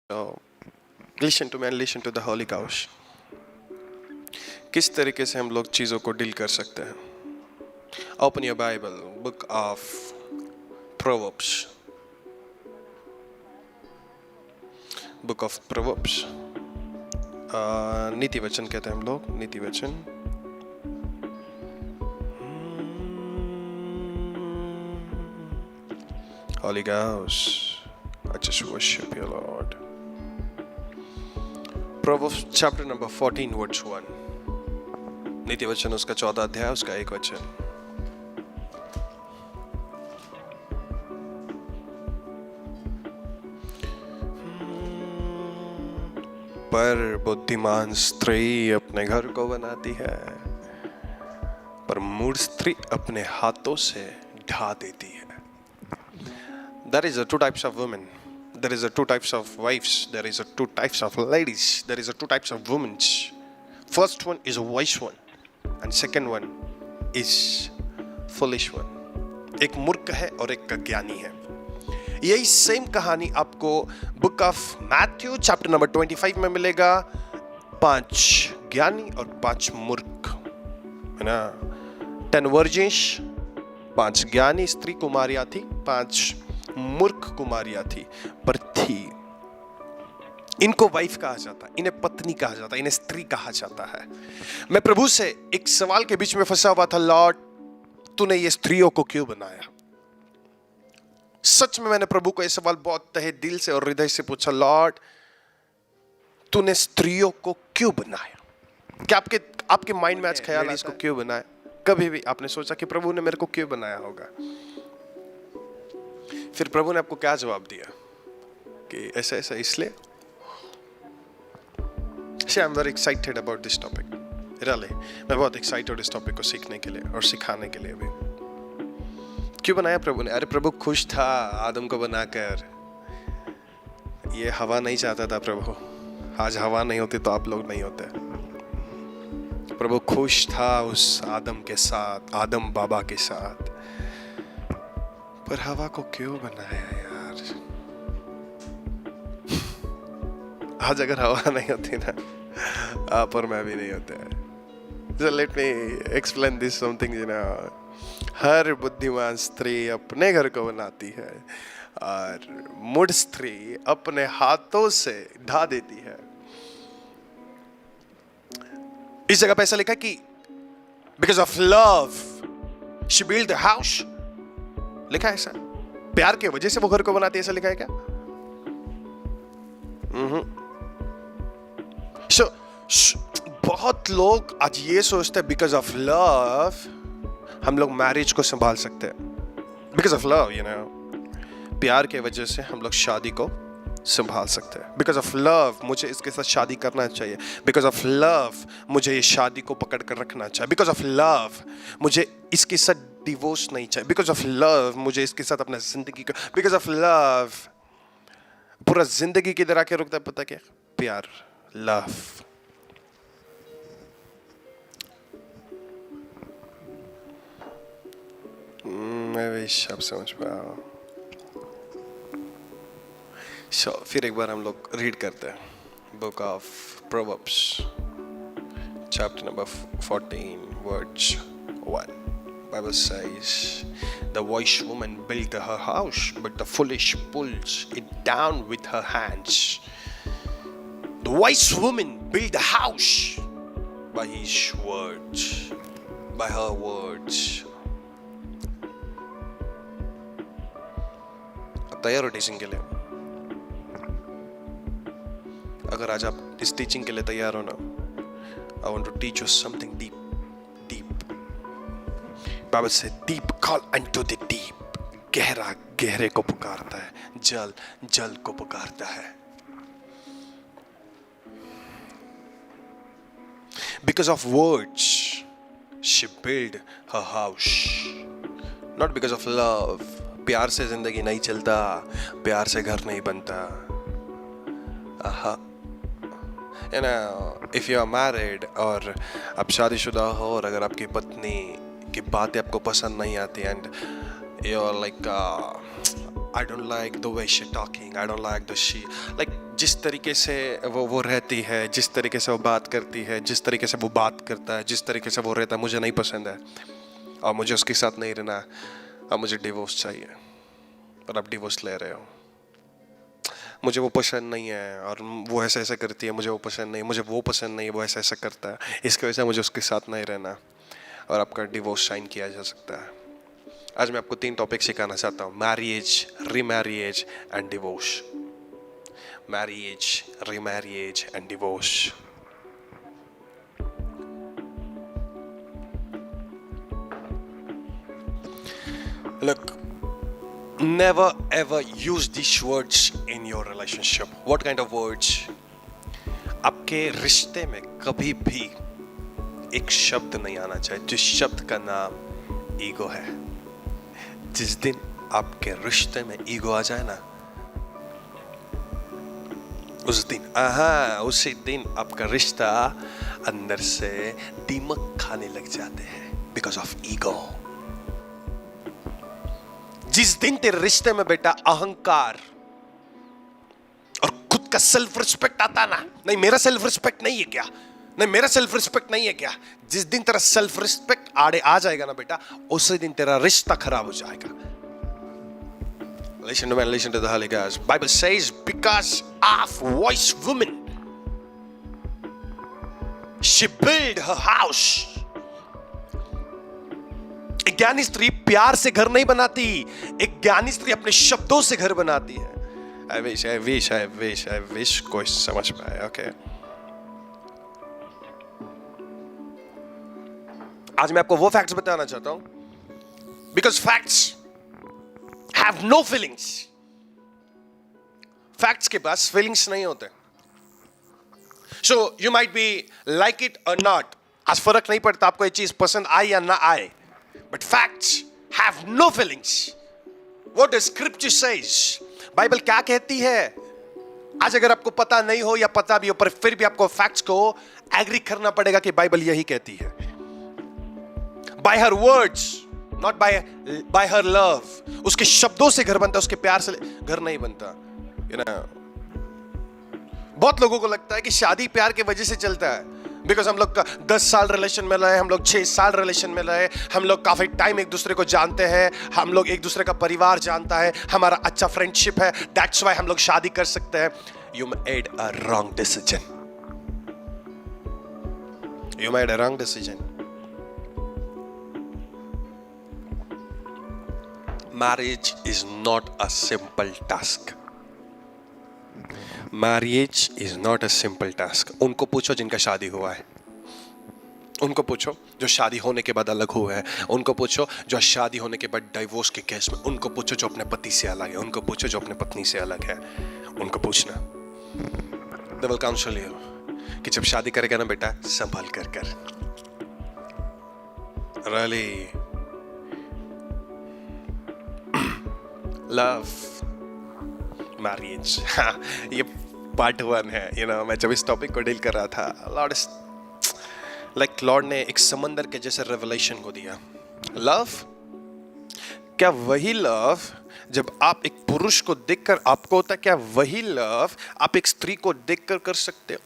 So, listen to me and listen to the Holy Ghost. किस तरीके से हम लोग चीज़ों को डील कर सकते हैं? Open your Bible, book of Proverbs. Book of Proverbs. नीति वचन कहते हैं हम लोग, नीति वचन. Holy Ghost, I just worship you, Lord. Proverbs chapter number 14 verse 1. नीति वचन उसका 14 अध्याय उसका 1 वचन. पर बुद्धिमान स्त्री अपने घर को बनाती है, पर मूढ़ स्त्री अपने हाथों से ढा देती है. There is a two types of women. There is a two types of wives. There is a two types of ladies. There is a two types of women. First one is a wise one, and second one is foolish one. एक मूर्ख है और एक ज्ञानी है. यही same कहानी आपको book of Matthew chapter number 25 में मिलेगा. 5 ज्ञानी और 5 मूर्ख, है ना. 10 वर्जिन्स, 5 ज्ञानी स्त्री कुमारियां थी, 5 मूर्ख कुमारियां थी. पर थी, इनको वाइफ कहा जाता है, इन्हें पत्नी कहा जाता है, इन्हें स्त्री कहा जाता है. मैं प्रभु से एक सवाल के बीच में फंसा हुआ था. लॉर्ड, तूने ये स्त्रियों को क्यों बनाया? सच में मैंने प्रभु को ये सवाल बहुत तहे दिल से और हृदय से पूछा. लॉर्ड, तूने स्त्रियों को क्यों बनाया? क्या आपके माइंड में आज ख्याल है इसको क्यों बनाया? कभी भी आपने सोचा कि प्रभु ने मेरे को क्यों बनाया होगा? फिर प्रभु ने आपको क्या जवाब दिया कि ऐसा ऐसा इसलिए. I am very excited about this topic. Really मैं बहुत एक्साइटेड हूं इस टॉपिक को सीखने के लिए और सिखाने के लिए भी. क्यों बनाया प्रभु ने? अरे प्रभु खुश था आदम को बनाकर. ये हवा नहीं चाहता था प्रभु. आज हवा नहीं होती तो आप लोग नहीं होते. प्रभु खुश था उस आदम के साथ, आदम बाबा के साथ. पर हवा को क्यों बनाया यार? आज अगर हवा नहीं होती ना, आप और मैं भी नहीं होते. So let me explain this something, you know. हर बुद्धिमान स्त्री अपने घर को बनाती है और मूढ़ स्त्री अपने हाथों से ढा देती है. इस जगह पे ऐसा लिखा कि because of love she built the house. लिखा है ऐसा, प्यार के वजह से वो घर को बनाती है, ऐसा लिखा है क्या? So, बहुत लोग आज ये सोचते हैं बिकॉज ऑफ लव हम लोग मैरिज को संभाल सकते हैं. Because of love, you know, प्यार के वजह से हम लोग शादी को संभाल सकते हैं. बिकॉज ऑफ लव मुझे इसके साथ शादी करना चाहिए. बिकॉज ऑफ लव मुझे ये शादी को पकड़ कर रखना चाहिए. बिकॉज ऑफ लव मुझे इसके साथ डिवोर्स नहीं चाहिए. बिकॉज ऑफ लव मुझे इसके साथ अपना जिंदगी को. बिकॉज ऑफ लव पूरा जिंदगी किधर आके रुकता है पता क्या? प्यार, लव. मैं भी सब समझ पाया. फिर एक बार हम लोग रीड करते हैं. Book of proverbs chapter number 14 verse 1. Bible says, the wise woman built her house, but the foolish pulls it down with her hands. The wise woman built the house by his words, by her words. अब तैयार हो teaching के लिए? अगर आज आप इस teaching के लिए तैयार हो ना, I want to teach you something deep. Bible says, deep call unto the deep. गहरा गहरे को पुकारता है, जल जल को पुकारता है. Because of words, she built her house. Not because of love. प्यार से जिंदगी नहीं चलता, प्यार से घर नहीं बनता. You know, if you are married और आप शादीशुदा हो और अगर आपकी पत्नी की बातें आपको पसंद नहीं आती and you're like I don't like the way she talking, I don't like the she, like जिस तरीके से वो रहती है, जिस तरीके से वो बात करती है, जिस तरीके से वो बात करता है, जिस तरीके से वो रहता है, मुझे नहीं पसंद है और मुझे उसके साथ नहीं रहना। अब मुझे डिवोर्स चाहिए, पर आप डिवोर्स ले रहे हो। मुझे वो पसंद नहीं है और वो ऐसे ऐसे करती है, मुझे वो पसंद नहीं, मुझे वो पसंद नहीं, वो ऐसा ऐसा करता है, इसकी वजह से मुझे उसके साथ नहीं रहना और आपका डिवोर्स साइन किया जा सकता है। आज मैं आपको 3 टॉपिक सिखाना चाहता हूँ: marriage, remarriage and divorce. Marriage, remarriage and divorce. Look, never ever use these words in your relationship. What kind of words? आपके रिश्ते में कभी भी एक शब्द नहीं आना चाहिए जिस शब्द का नाम ईगो है। जिस दिन आपके रिश्ते में ईगो आ जाए ना, उसी दिन आपका रिश्ता अंदर से दीमक खाने लग जाते हैं बिकॉज ऑफ ईगो। जिस दिन तेरे रिश्ते में बेटा अहंकार और खुद का सेल्फ रिस्पेक्ट आता ना, नहीं मेरा सेल्फ रिस्पेक्ट नहीं है क्या, नहीं मेरा सेल्फ रिस्पेक्ट नहीं है क्या, जिस दिन तेरा सेल्फ रिस्पेक्ट आड़े आ जाएगा ना बेटा, उसी दिन तेरा रिश्ता खराब हो जाएगा। Listen to me, listen to the Holy Ghost. Bible says because of wise woman she built her house. एक ज्ञानी स्त्री प्यार से घर नहीं बनाती, एक ज्ञानी स्त्री अपने शब्दों से घर बनाती है। I wish कोई समझ पाए। ओके, आज मैं आपको वो फैक्ट्स बताना चाहता हूं because facts have no feelings. Facts के पास फीलिंग्स नहीं होते। So you might be like it और नॉट, आज फर्क नहीं पड़ता आपको ये चीज पसंद आए या ना आए, but facts have no feelings. What the scripture says? Bible क्या कहती है? आज अगर आपको पता नहीं हो या पता भी हो, पर फिर भी आपको फैक्ट्स को एग्री करना पड़ेगा कि बाइबल यही कहती है। By her words, not by her love. उसके शब्दों से घर बनता है, उसके प्यार से घर नहीं बनता। You know, बहुत लोगों को लगता है कि शादी प्यार के वजह से चलता है। बिकॉज हम लोग 10 साल रिलेशन में रहे, हम लोग 6 साल रिलेशन में रहे, हम लोग काफी टाइम एक दूसरे को जानते हैं, हम लोग एक दूसरे का परिवार जानता है, हमारा अच्छा फ्रेंडशिप है, दैट्स व्हाई हम लोग शादी कर सकते हैं। You made a wrong decision. You made a wrong decision. Marriage is not a simple task. Marriage is not a simple task. उनको पूछो जिनका शादी हुआ है, उनको पूछो जो शादी होने के बाद अलग हुए हैं, उनको पूछो जो शादी होने के बाद डिवोर्स के केस में, उनको पूछो जो अपने पति से अलग है, उनको पूछो जो अपने पत्नी से अलग है, उनको पूछना। They will counsel you कि जब शादी करेगा ना बेटा, संभाल कर really love मैरिज। ये पार्ट 1 है। मैं जब इस टॉपिक को डील कर रहा था, लॉर्ड ने एक समंदर के जैसे रेवलेशन को दिया। लव, क्या वही लव जब आप एक पुरुष को देखकर आपको होता है, क्या वही लव आप एक स्त्री को देखकर कर सकते हो?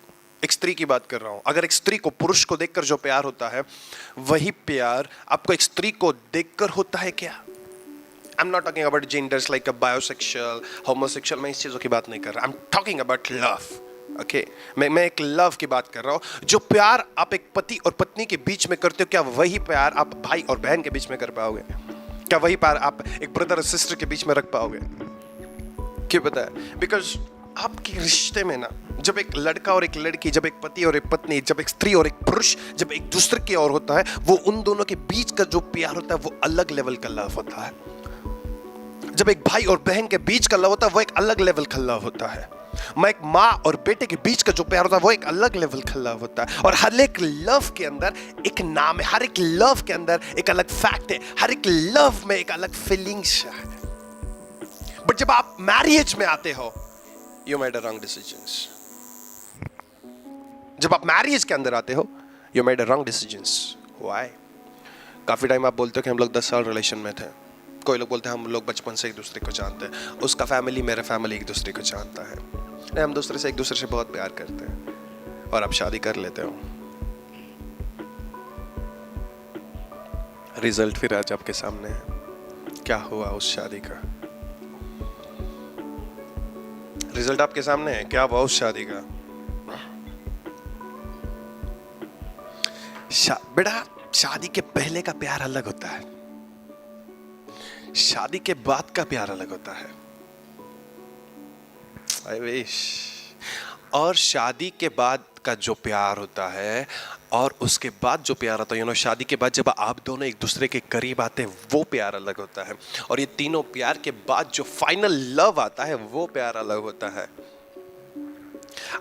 एक स्त्री की बात कर रहा हूं। अगर एक स्त्री को पुरुष को देखकर जो प्यार होता है, वही प्यार आपको एक स्त्री को देखकर होता है क्या? I'm not talking about genders like a bisexual, homosexual. मैं इस चीज़ों की बात नहीं कर रहा। I'm talking about love. Okay? मैं एक लव की बात कर रहा हूँ। जो प्यार आप एक पति और पत्नी के बीच में करते हो, क्या वही प्यार आप भाई और बहन के बीच में कर पाओगे? क्या वही प्यार आप एक ब्रदर और सिस्टर के बीच में रख पाओगे? क्यों पता है? बिकॉज आपके रिश्ते में ना, जब एक लड़का और एक लड़की, जब एक पति और एक पत्नी, जब एक स्त्री और एक पुरुष, जब एक दूसरे की ओर होता है, वो उन दोनों के बीच का जो प्यार होता है वो अलग लेवल का लव होता है। जब एक भाई और बहन के बीच का लव होता है वो एक अलग लेवल का लव होता है। मैं एक माँ और बेटे के बीच का जो प्यार होता है वो एक अलग लेवल का लव होता है। और हर एक लव के अंदर एक नाम है, हर एक लव के अंदर एक अलग फैक्ट है, हर एक लव में एक अलग फीलिंग्स है। बट जब आप मैरिज में आते हो, you made a wrong decisions. जब आप मैरिज के अंदर आते हो, you made a wrong decisions. Why? काफी टाइम आप बोलते हो कि हम लोग 10 साल रिलेशन में थे। कोई लोग बोलते हैं हम लोग बचपन से एक दूसरे को जानते हैं। उसका फैमिली, मेरा फैमिली एक दूसरे को जानता है। नहीं, हम दूसरे से एक दूसरे से बहुत प्यार करते हैं और आप शादी कर लेते हो। रिजल्ट फिर आज आपके सामने है। क्या हुआ उस शादी का? रिजल्ट आपके सामने है। क्या हुआ उस शादी का? बेटा, शादी के पहले का प्यार अलग होता है, शादी के बाद का प्यार अलग होता है। I wish. और शादी के बाद का जो प्यार होता है और उसके बाद जो प्यार आता है, शादी के बाद जब आप दोनों एक दूसरे के करीब आते हैं, वो प्यार अलग होता है। और ये तीनों प्यार के बाद जो फाइनल लव आता है, वो प्यार अलग होता है।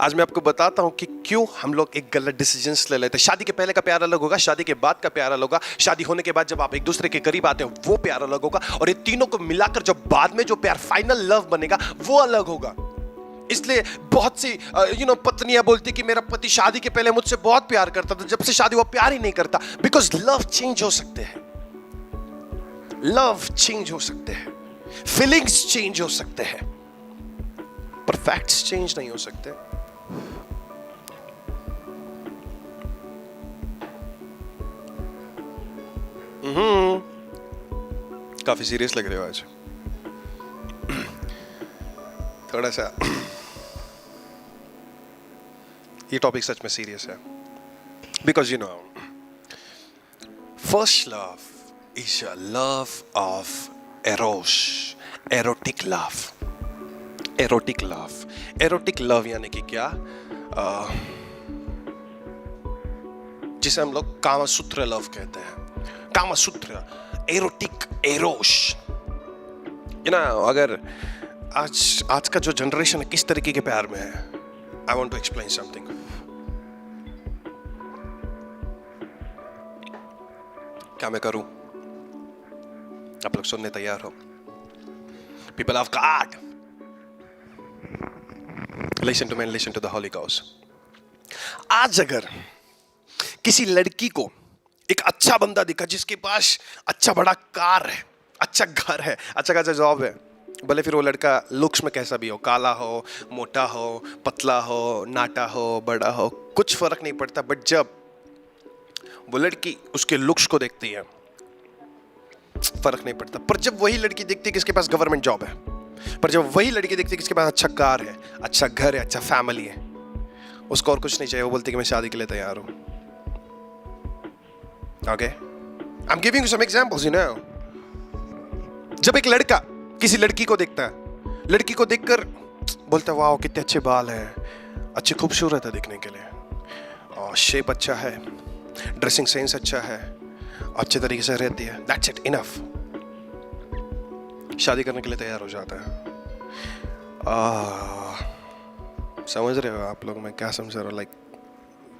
आज मैं आपको बताता हूं कि क्यों हम लोग एक गलत डिसीजंस ले लेते हैं। शादी के पहले का प्यार अलग होगा, शादी के बाद का प्यार अलग होगा, शादी होने के बाद जब आप एक दूसरे के करीब आते हैं, वो प्यार अलग होगा। और ये तीनों को मिलाकर जब बाद में जो प्यार फाइनल लव बनेगा, वो अलग होगा। इसलिए बहुत सी पत्नियां बोलती कि मेरा पति शादी के पहले मुझसे बहुत प्यार करता था, जब से शादी हुआ प्यार ही नहीं करता। बिकॉज लव चेंज हो सकते हैं, लव चेंज हो सकते हैं, फीलिंग्स चेंज हो सकते हैं, पर फैक्ट्स चेंज नहीं हो सकते। काफी सीरियस लग रहे हो आज। थोड़ा सा ये टॉपिक सच में सीरियस है। Because first love is a love of Eros, erotic love. Erotic love, erotic love यानी कि क्या? जिसे हम लोग कामसूत्र लव कहते हैं। Kamasutra, erotic, Eros. अगर आज का जो जनरेशन है किस तरीके के प्यार में है, I want to explain something. क्या मैं करूं? आप लोग सुनने तैयार हो? People of God, listen to me, listen to the holy ghost. आज अगर किसी लड़की को एक अच्छा बंदा दिखा जिसके पास अच्छा बड़ा कार है, अच्छा घर है, अच्छा खासा जॉब है, भले फिर वो लड़का लुक्स में कैसा भी हो, काला हो, मोटा हो, पतला हो, नाटा हो, बड़ा हो, कुछ फर्क नहीं पड़ता। बट जब वो लड़की उसके लुक्स को देखती है, फर्क नहीं पड़ता। पर जब वही लड़की देखती है कि इसके पास गवर्नमेंट जॉब है, पर जब वही लड़की देखती है कि इसके पास अच्छा कार है, अच्छा घर है, अच्छा फैमिली है, उसको और कुछ नहीं चाहिए। वो बोलती है कि मैं शादी के लिए तैयार हूं। Okay, I am giving you some examples. जब एक लड़का किसी लड़की को देखता है, लड़की को देखकर बोलता है वाह कितने अच्छे बाल हैं, अच्छी खूबसूरत है दिखने के लिए, और शेप अच्छा है, ड्रेसिंग सेंस अच्छा है, अच्छे तरीके से रहती है, दैट्स इट, इनफ। शादी करने के लिए तैयार हो जाता है। समझ रहे हो आप लोग मैं क्या समझ रहा हूँ? लाइक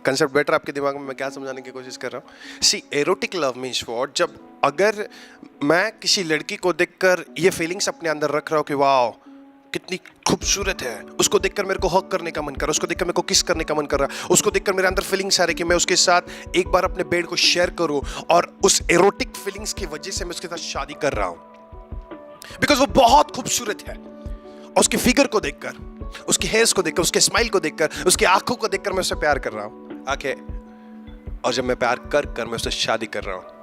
कंसेप्ट बेटर आपके दिमाग में मैं क्या समझाने की कोशिश कर रहा हूँ? सी, एरोटिक लव मीन्स व्हाट? जब अगर मैं किसी लड़की को देखकर ये फीलिंग्स अपने अंदर रख रहा हूँ कि वाह कितनी खूबसूरत है, उसको देखकर मेरे को हक करने का मन कर रहा है, उसको देखकर मेरे को किस करने का मन कर रहा है, उसको देखकर मेरे अंदर फीलिंग्स आ रही कि मैं उसके साथ एक बार अपने बेड को शेयर करूं, और उस एरोटिक फीलिंग्स की वजह से मैं उसके साथ शादी कर रहा हूं बिकॉज वो बहुत खूबसूरत है। और उसकी फिगर को देखकर, उसकी हेयर्स को देखकर, उसके स्माइल को देखकर, उसकी आंखों को देखकर मैं उससे प्यार कर रहा हूं। आंखें, और जब मैं प्यार कर मैं उससे शादी कर रहा हूं।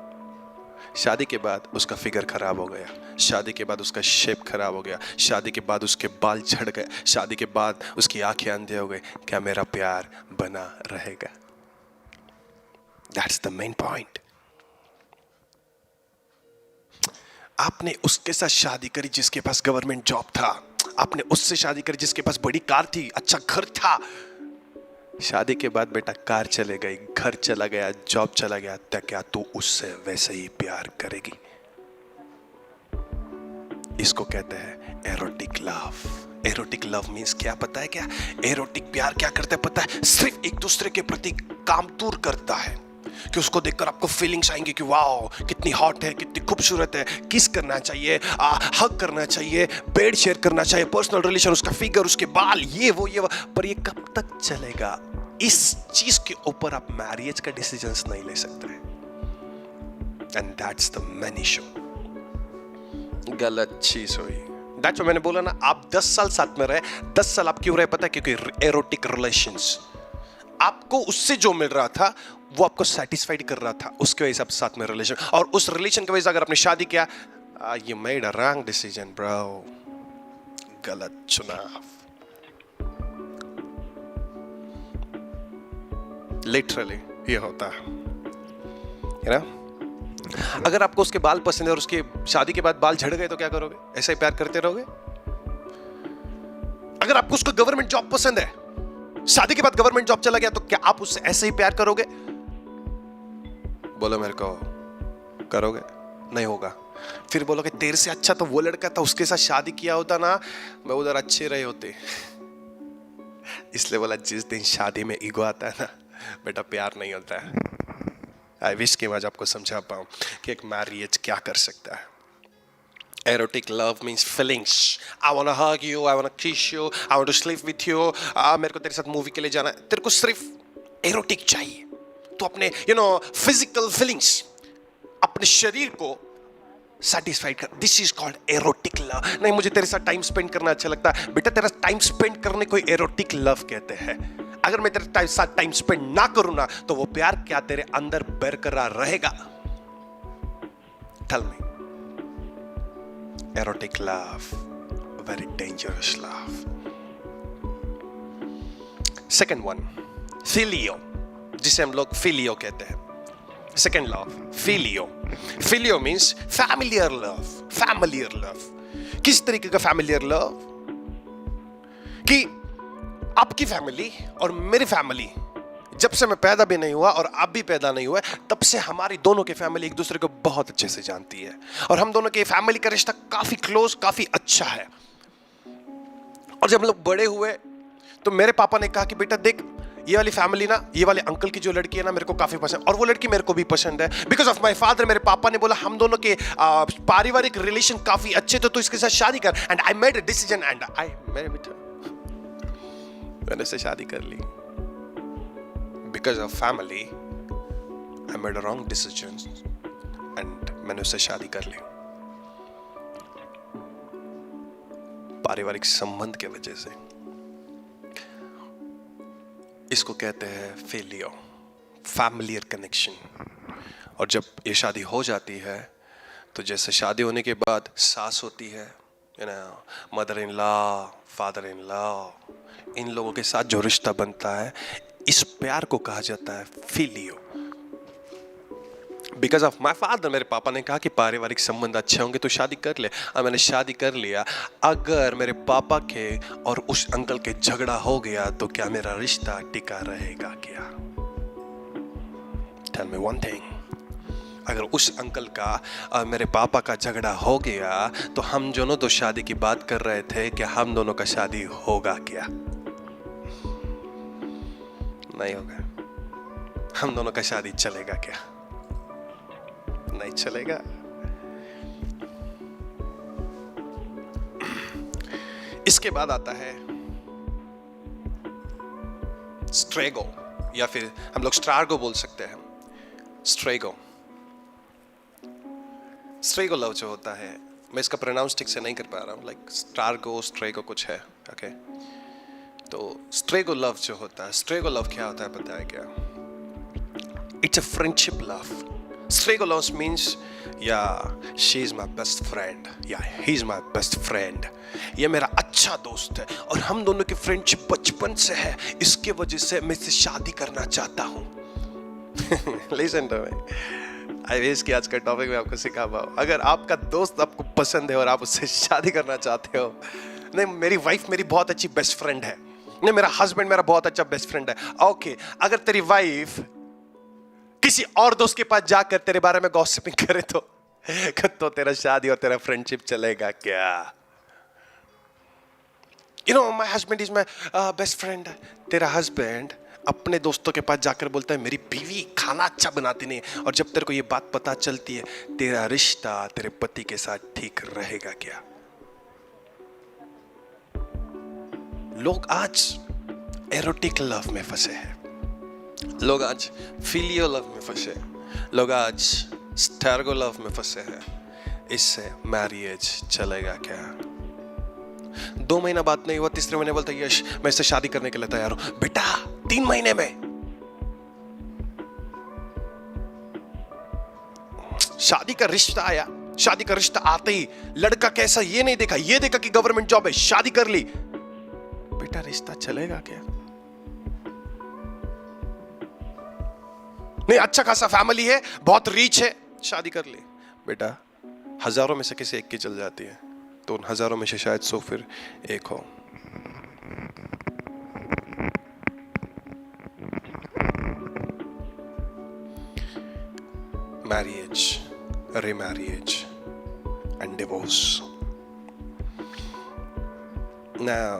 शादी के बाद उसका फिगर खराब हो गया, शादी के बाद उसका शेप खराब हो गया, शादी के बाद उसके बाल झड़ गए, शादी के बाद उसकी आंखें अंधे हो गए, क्या मेरा प्यार बना रहेगा? That's the main point. आपने उसके साथ शादी करी जिसके पास गवर्नमेंट जॉब था, आपने उससे शादी करी जिसके पास बड़ी कार थी, अच्छा घर था। शादी के बाद बेटा कार चले गई, घर चला गया, जॉब चला गया, तो क्या तू उससे वैसे ही प्यार करेगी? इसको कहते हैं erotic love. Erotic love means क्या पता है? क्या एरोटिक प्यार क्या करता है पता है? सिर्फ एक दूसरे के प्रति कामतूर करता है कि उसको देखकर आपको फीलिंग्स आएंगे कि वाह कितनी हॉट है, कितनी खूबसूरत है, किस करना चाहिए, हग करना चाहिए, बेड शेयर करना चाहिए, पर्सनल रिलेशन, उसका फिगर, उसके बाल, ये वो। पर ये कब तक चलेगा? इस चीज के ऊपर आप मैरिज का डिसीजंस नहीं ले सकते। And that's the main issue. गलत चीज हुई, दैट्स मैंने बोला ना, आप 10 साल साथ में रहे, 10 साल आप क्यों रहे पता है? क्योंकि एरोटिक रिलेशंस, आपको उससे जो मिल रहा था वो आपको सेटिस्फाइड कर रहा था, उसके वजह से आप साथ में रिलेशन, और उस रिलेशन की वजह से अगर आपने शादी किया, you made a wrong decision bro, गलत चुनाव। लिटरली ये होता है ना। अगर आपको उसके बाल पसंद है और उसके शादी के बाद बाल झड़ गए तो क्या करोगे? ऐसे ही प्यार करते रहोगे? अगर आपको उसका गवर्नमेंट जॉब पसंद है, शादी के बाद गवर्नमेंट जॉब चला गया, तो क्या आप उससे ऐसे ही प्यार करोगे? बोलो मेरे को, करोगे? नहीं होगा। फिर बोलोगे तेरे से अच्छा तो वो लड़का था, उसके साथ शादी किया होता ना, मैं उधर अच्छे रहे होते। इसलिए बोला जिस दिन शादी में ईगो आता है ना बेटा, प्यार नहीं होता है। आई विश कि मैं आज आपको समझा पाऊं कि एक मैरिज क्या कर सकता है। Erotic love means feelings. I want to hug you, I want to kiss you, I want to sleep with you. मेरे को तेरे साथ मूवी के लिए जाना है। तेरे को सिर्फ एरोटिक चाहिए, तो अपने फिजिकल फीलिंग्स, अपने शरीर को सेटिस्फाइड कर। This is called erotic love. नहीं मुझे तेरे साथ टाइम स्पेंड करना अच्छा लगता है, बेटा तेरा टाइम स्पेंड करने को एरोटिक लव कहते हैं। अगर मैं तेरे साथ टाइम स्पेंड ना करूं ना, तो वो प्यार क्या तेरे अंदर बरकरार रहेगा? Tell me. Erotic love, very dangerous love. Second one, filio, जिसे हम लोग filio कहते हैं। Second love, filio. Filio means familiar love. Familiar love. किस तरीके का familiar love? कि आपकी फैमिली और मेरी फैमिली, जब से मैं पैदा भी नहीं हुआ और आप भी पैदा नहीं हुआ, तब से हमारी दोनों की फैमिली एक दूसरे को बहुत अच्छे से जानती है, और हम दोनों की फैमिली का रिश्ता काफी क्लोज, काफी अच्छा है। और जब हम लोग बड़े हुए तो मेरे पापा ने कहा कि बेटा देख, ये वाली फैमिली ना, ये वाले अंकल की जो लड़की है ना, मेरे को काफी पसंद, और वो लड़की मेरे को भी पसंद है। बिकॉज ऑफ माई फादर, मेरे पापा ने बोला हम दोनों के पारिवारिक रिलेशन काफी अच्छे थे, तो इसके साथ शादी कर। And I made a decision and I married हर। मैंने उससे शादी कर ली। Because of family, I made a wrong decision and मैंने उससे शादी कर ली, पारिवारिक संबंध के वजह से। इसको कहते हैं फेलियो, फैमिलियर कनेक्शन। और जब ये शादी हो जाती है, तो जैसे शादी होने के बाद सास होती है, mother in law, father in law, इन लोगों के साथ जो रिश्ता बनता है, इस प्यार को कहा जाता है फिलियो। बिकॉज ऑफ माई फादर, मेरे पापा ने कहा कि पारिवारिक संबंध अच्छे होंगे तो शादी कर ले, और मैंने शादी कर लिया। अगर मेरे पापा के और उस अंकल के झगड़ा हो गया, तो क्या मेरा रिश्ता टिका रहेगा क्या? टेल मी वन थिंग, अगर उस अंकल का और मेरे पापा का झगड़ा हो गया, तो हम दोनों तो शादी की बात कर रहे थे, क्या हम दोनों का शादी होगा क्या? नहीं होगा। हम दोनों का शादी चलेगा क्या? नहीं चलेगा। इसके बाद आता है स्ट्रेगो, या फिर हम लोग स्ट्रार्गो बोल सकते हैं। स्ट्रेगो, स्ट्रेगो लव जो होता है, मैं इसका प्रोनाउंस ठीक से नहीं कर पा रहा हूं, लाइक स्ट्रार्गो स्ट्रेगो कुछ है, ओके। तो स्ट्रेगो लव जो होता है, स्ट्रेगो लव क्या होता है पता है क्या? It's a friendship love. Storge love means या she is my best friend, या he is my best friend, ये मेरा अच्छा दोस्त है, और हम दोनों की फ्रेंडशिप बचपन से है, इसके वजह से मैं इससे शादी करना चाहता हूं। Listen to me, I wish कि आज का टॉपिक में आपको सिखा पाऊं। अगर आपका दोस्त आपको पसंद है और आप उससे शादी करना चाहते हो, नहीं मेरी वाइफ मेरी बहुत अच्छी बेस्ट फ्रेंड है, नहीं मेरा हस्बैंड मेरा बहुत अच्छा बेस्ट फ्रेंड है, ओके। अगर तेरी वाइफ किसी और दोस्त के पास जाकर तेरे बारे में गॉसिपिंग करे, तो तेरा शादी और तेरा फ्रेंडशिप चलेगा क्या? My husband is my best friend. तेरा हस्बैंड अपने दोस्तों के पास जाकर बोलता है मेरी बीवी खाना अच्छा बनाती नहीं, और जब तेरे को ये बात पता चलती है, तेरा रिश्ता तेरे पति के साथ ठीक रहेगा क्या? लोग आज एरोटिक लव में फंसे हैं, लोग आज फिलियो लव में फंसे, लोग आज स्टार्गो लव में फंसे हैं। इससे मैरिज चलेगा क्या? 2 महीना बात नहीं हुआ, तीसरे महीने बोलता यश मैं इससे शादी करने के लिए तैयार हूं। बेटा 3 महीने में शादी का रिश्ता आया, शादी का रिश्ता आते ही लड़का कैसा ये नहीं देखा, ये देखा कि गवर्नमेंट जॉब है, शादी कर ली। बेटा रिश्ता चलेगा क्या? नहीं, अच्छा खासा फैमिली है, बहुत रीच है, शादी कर ली। बेटा हजारों में से किसी एक की चल जाती है, तो उन हजारों में से शायद 100 फिर एक हो। Marriage, remarriage, and divorce. Now,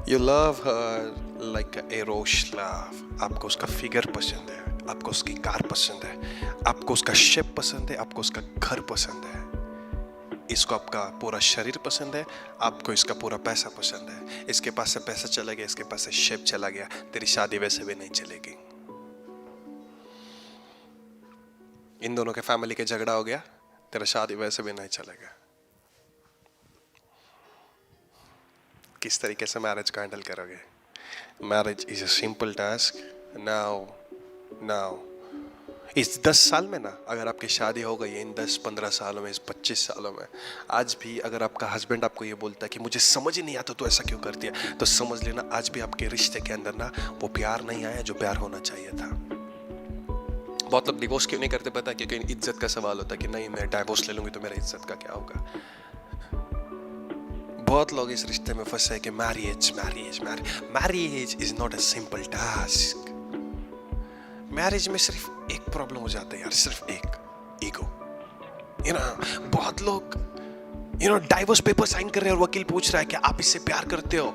you love her like a eros love. आपको उसका फिगर पसंद है, आपको उसकी कार पसंद है, आपको उसका शेप पसंद है, आपको उसका घर पसंद है, इसको आपका पूरा शरीर पसंद है, आपको इसका पूरा पैसा पसंद है। इसके पास से पैसा चला गया, इसके पास से शेप चला गया, तेरी शादी वैसे भी नहीं चलेगी। इन दोनों के फैमिली के झगड़ा हो गया, तेरा शादी वैसे भी नहीं चलेगा। किस तरीके से मैरिज को हैंडल करोगे? Marriage is a simple task. Now इस 10 साल में ना, अगर आपकी शादी हो गई है, इन 10-15 सालों में, इस 25 सालों में, आज भी अगर आपका हस्बैंड आपको ये बोलता है कि मुझे समझ ही नहीं आता तो ऐसा क्यों करती है, तो समझ लेना आज भी आपके रिश्ते के अंदर ना वो प्यार नहीं आया जो प्यार होना चाहिए था। बहुत लोग डिवोर्स क्यों नहीं करते पता है? क्योंकि इज्जत का सवाल होता है कि नहीं मैं डाइवोर्स ले लूंगी तो मेरा इज्जत का क्या होगा। बहुत लोग इस रिश्ते में फंसे हैं कि marriage is not a simple task. Marriage में सिर्फ एक प्रॉब्लम हो जाता है यार, सिर्फ एक, ईगो। बहुत लोग डाइवोर्स पेपर साइन कर रहे हैं और वकील पूछ रहा है कि आप इससे प्यार करते हो?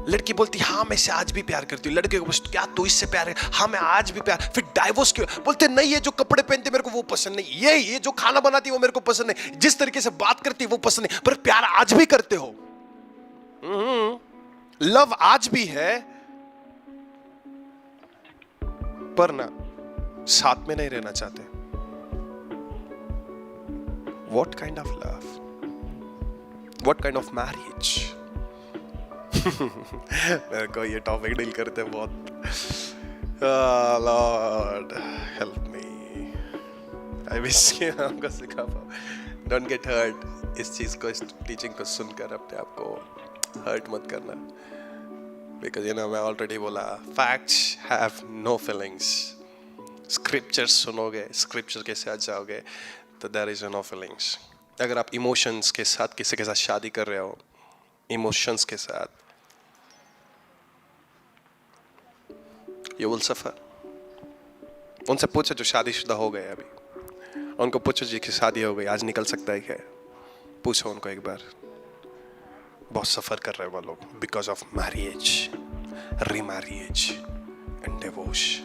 लड़की बोलती हाँ मैं इससे आज भी प्यार करती हूँ। लड़के को पूछते क्या तू इससे प्यार है? हाँ मैं आज भी प्यार। फिर डाइवोर्स क्यों? बोलते नहीं ये जो कपड़े पहनते मेरे को वो पसंद नहीं, ये जो खाना बनाती है वो मेरे को पसंद नहीं, जिस तरीके से बात करती है वो पसंद नहीं, पर प्यार आज भी करते हो। लव आज भी है, पर ना साथ में नहीं रहना चाहते। What kind of love? What kind of marriage? मेरे को ये टॉपिक डील करते हैं बहुत। Lord help me. I wish कि हमको सिखा पाओ। Don't get hurt. इस चीज को, इस टीचिंग को सुनकर अपने आप को हर्ट मत करना, बिकॉज मैं ऑलरेडी बोला facts have no feelings. Scripture सुनोगे, स्क्रिप्चर के साथ जाओगे तो देयर इज नो फीलिंग्स। अगर आप इमोशंस के साथ किसी के साथ शादी कर रहे हो, इमोशंस के साथ, you will suffer। उनसे पूछो जो शादीशुदा हो गए अभी, उनको पूछो जी की शादी हो गई आज निकल सकता है क्या? पूछो उनको एक बार। बहुत सफर कर रहे हैं वो लोग because of marriage, remarriage and divorce.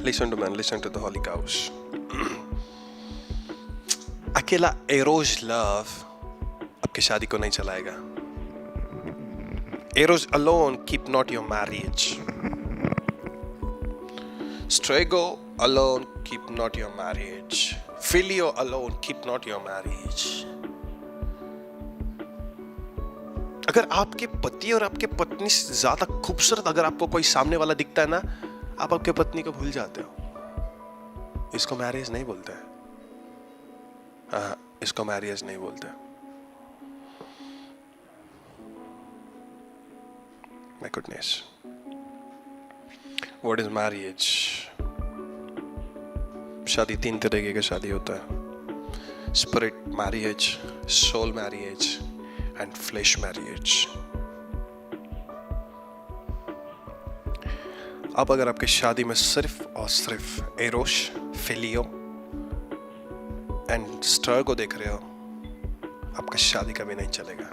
Listen to man, listen to the holy cows. अकेला एरोज लव आपकी शादी को नहीं चलाएगा। Eros alone keep not your marriage. Strego alone keep not your marriage. Filio alone keep not your marriage. अगर आपके पति और आपके पत्नी से ज्यादा खूबसूरत अगर आपको कोई सामने वाला दिखता है ना, आप आपके पत्नी को भूल जाते हो। इसको मैरिज नहीं बोलते। हाँ, इसको मैरिज नहीं बोलते। My goodness. What is marriage? शादी 3 तरीके की शादी होता है। Spirit marriage, soul marriage and flesh marriage. अब अगर आपकी शादी में सिर्फ और सिर्फ एरोश, फिलियो एंड स्टर को देख रहे हो, आपका शादी कभी नहीं चलेगा।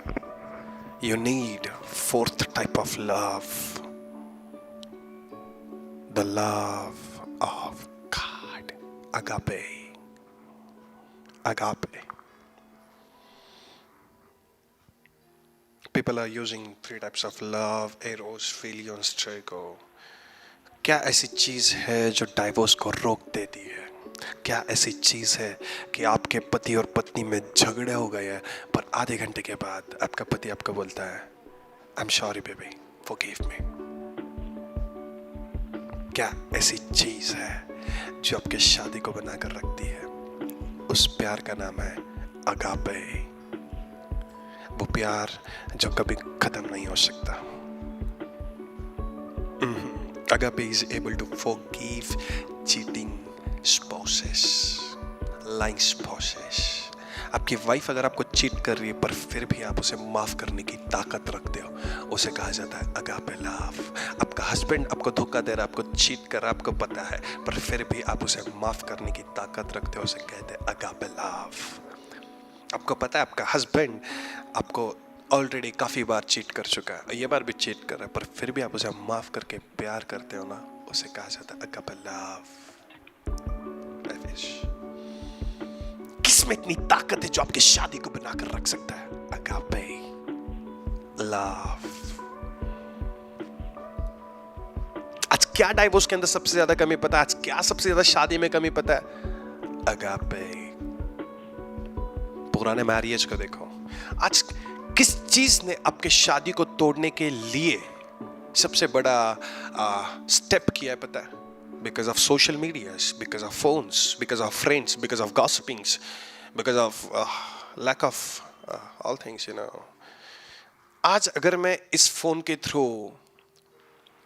You need 4th type of love, the love of God, agape. People are using 3 types of love, eros, philia and storge। क्या ऐसी चीज है जो डाइवोर्स को रोक देती है? क्या ऐसी चीज है कि आपके पति और पत्नी में झगड़े हो गए हैं, पर आधे घंटे के बाद आपका पति आपको बोलता है I am sorry baby, forgive me? क्या ऐसी चीज है जो आपकी शादी को बनाकर रखती है? उस प्यार का नाम है अगापे। वो प्यार जो कभी खत्म नहीं हो सकता। Agape is able to forgive cheating spouses, lying spouses. आपकी वाइफ अगर आपको चीट कर रही है पर फिर भी आप उसे माफ करने की ताकत रखते हो, उसे कहा जाता है अगापे लव। आपका हस्बैंड आपको धोखा दे रहा है, आपको चीट कर रहा है, आपको पता है, पर फिर भी आप उसे माफ करने की ताकत रखते हो, उसे कहते हैं अगापे लव। आपको पता है आपका हस्बैंड आपको ऑलरेडी काफी बार चीट कर चुका है, ये बार भी चीट कर रहा है, पर फिर भी आप उसे माफ करके प्यार करते हो ना, उसे कहा जाता है अगापे लव। किसमें इतनी ताकत है जो आपकी शादी को बनाकर रख सकता है? Agape love. आज क्या डाइवोर्स के अंदर सबसे ज्यादा कमी पता है? आज क्या सबसे ज्यादा शादी में कमी पता है? अगापे। पुराने मैरिज को देखो, आज किस चीज ने आपके शादी को तोड़ने के लिए सबसे बड़ा स्टेप किया है पता है? Because of social medias, because of phones, because of friends, because of gossipings, because of lack of all things, you know. आज अगर मैं इस फोन के थ्रू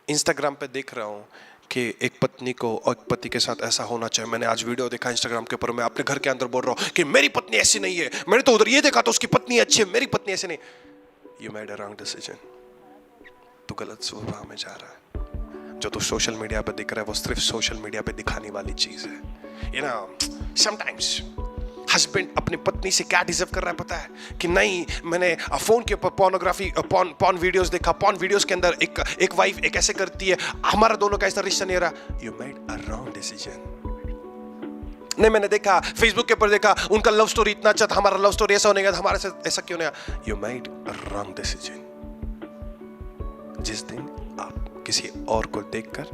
इंस्टाग्राम पे देख रहा हूँ कि एक पत्नी को और एक पति के साथ ऐसा होना चाहिए, मैंने आज वीडियो देखा इंस्टाग्राम के ऊपर, मैं अपने घर के अंदर बोल रहा हूँ कि मेरी पत्नी ऐसी नहीं है, मैंने तो उधर ये देखा तो उसकी पत्नी अच्छी है, मेरी पत्नी ऐसी नहीं। You made a wrong decision. तू गलत स्वभाव में जा रहा है। जो तो सोशल मीडिया पे दिख रहा है वो सिर्फ सोशल मीडिया पे दिखाने वाली चीज है। You know, sometimes हस्बैंड अपनी पत्नी से क्या डिजर्व कर रहा है पता है? कि नहीं, मैंने फोन के ऊपर पोर्नोग्राफी पॉर्न वीडियोस देखा, पॉर्न वीडियोस के अंदर एक वाइफ एक ऐसे करती है, हमारा दोनों का ऐसा रिश्ता नहीं रहा। You made a wrong decision. नहीं, मैंने देखा फेसबुक के ऊपर देखा उनका लव स्टोरी इतना अच्छा था, हमारा लव स्टोरी ऐसा होने का, हमारे साथ ऐसा क्यों नहीं? You made a wrong decision. जिस दिन आप किसी और को देखकर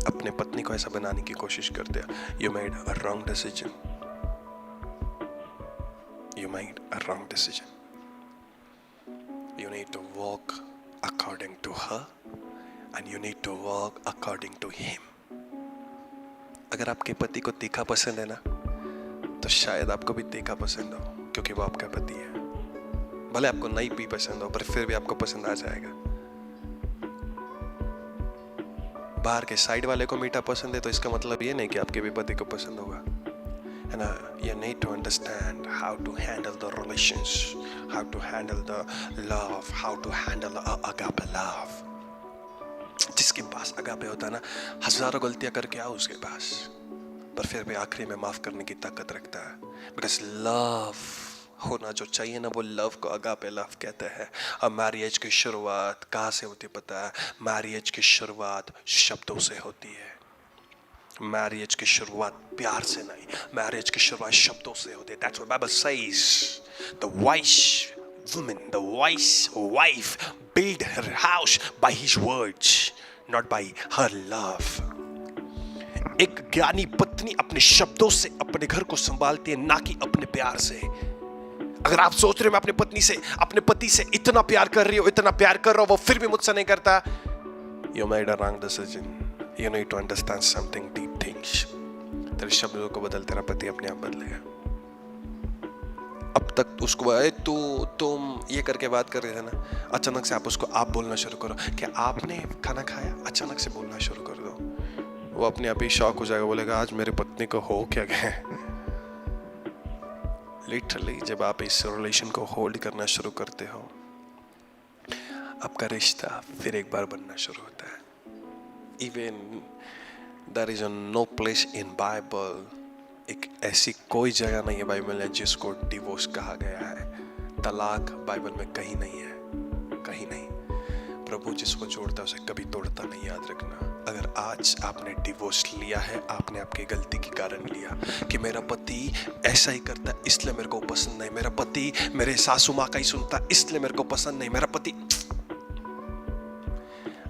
अपने पत्नी को ऐसा बनाने की कोशिश करते हो, you made a wrong decision. You made a wrong decision. You need to walk according to her and you need to walk according to him. अगर आपके पति को तीखा पसंद है ना, तो शायद आपको भी तीखा पसंद हो, क्योंकि वो आपका पति है। भले आपको नहीं भी पसंद हो, पर फिर भी आपको पसंद आ जाएगा। बाहर के साइड वाले को मीठा पसंद है तो इसका मतलब ये नहीं कि आपके भी पति को पसंद होगा। And you need to understand how to handle the relations, how to handle the love, how to handle agape love. जिसके पास agape होता है ना, हजारों गलतियां करके आओ उसके पास, पर फिर भी आखिरी में माफ करने की ताकत रखता है। Because love होना जो चाहिए ना, वो लव को agape love कहते हैं। और मैरिज की शुरुआत कहाँ से होती पता है? मैरिज की शुरुआत शब्दों से होती है। मैरिज की शुरुआत प्यार से नहीं, मैरिज की शुरुआत शब्दों से होती है। That's what Bible says. The wise woman, the wise wife build her house by his words, not by her love. एक ज्ञानी पत्नी अपने शब्दों से अपने घर को संभालती है, ना कि अपने प्यार से। अगर आप सोच रहे हो मैं अपने पत्नी से, अपने पति से इतना प्यार कर रही हो, इतना प्यार कर रहा हूं, वो फिर भी मुझसे नहीं करता, you made a wrong decision. You need to understand something deep things. तेरे शब्दों को बदल, तेरा पति अपने आप बदलेगा। अब तक उसको तुम ये करके बात कर रहे थे ना, अचानक से आप उसको आप बोलना शुरू करो। क्या आपने खाना खाया? अचानक से बोलना शुरू कर दो। वो अपने आप ही शॉक हो जाएगा, बोलेगा आज मेरे पत्नी को हो क्या गया। लिटरली जब आप इस रिलेशन को होल्ड करना शुरू करते हो, आपका रिश्ता फिर एक बार बनना शुरू होता है। Even there is no place in Bible, एक ऐसी कोई जगह नहीं है बाइबल में जिसको डिवोर्स कहा गया है। तलाक बाइबल में कहीं नहीं है, कहीं नहीं। प्रभु जिसको जोड़ता है उसे कभी तोड़ता नहीं, याद रखना। अगर आज आपने डिवोर्स लिया है, आपने आपकी गलती के कारण लिया कि मेरा पति ऐसा ही करता है इसलिए मेरे को पसंद नहीं, मेरा पति मेरे सासू माँ का ही सुनता है इसलिए मेरे को पसंद नहीं, मेरा पति।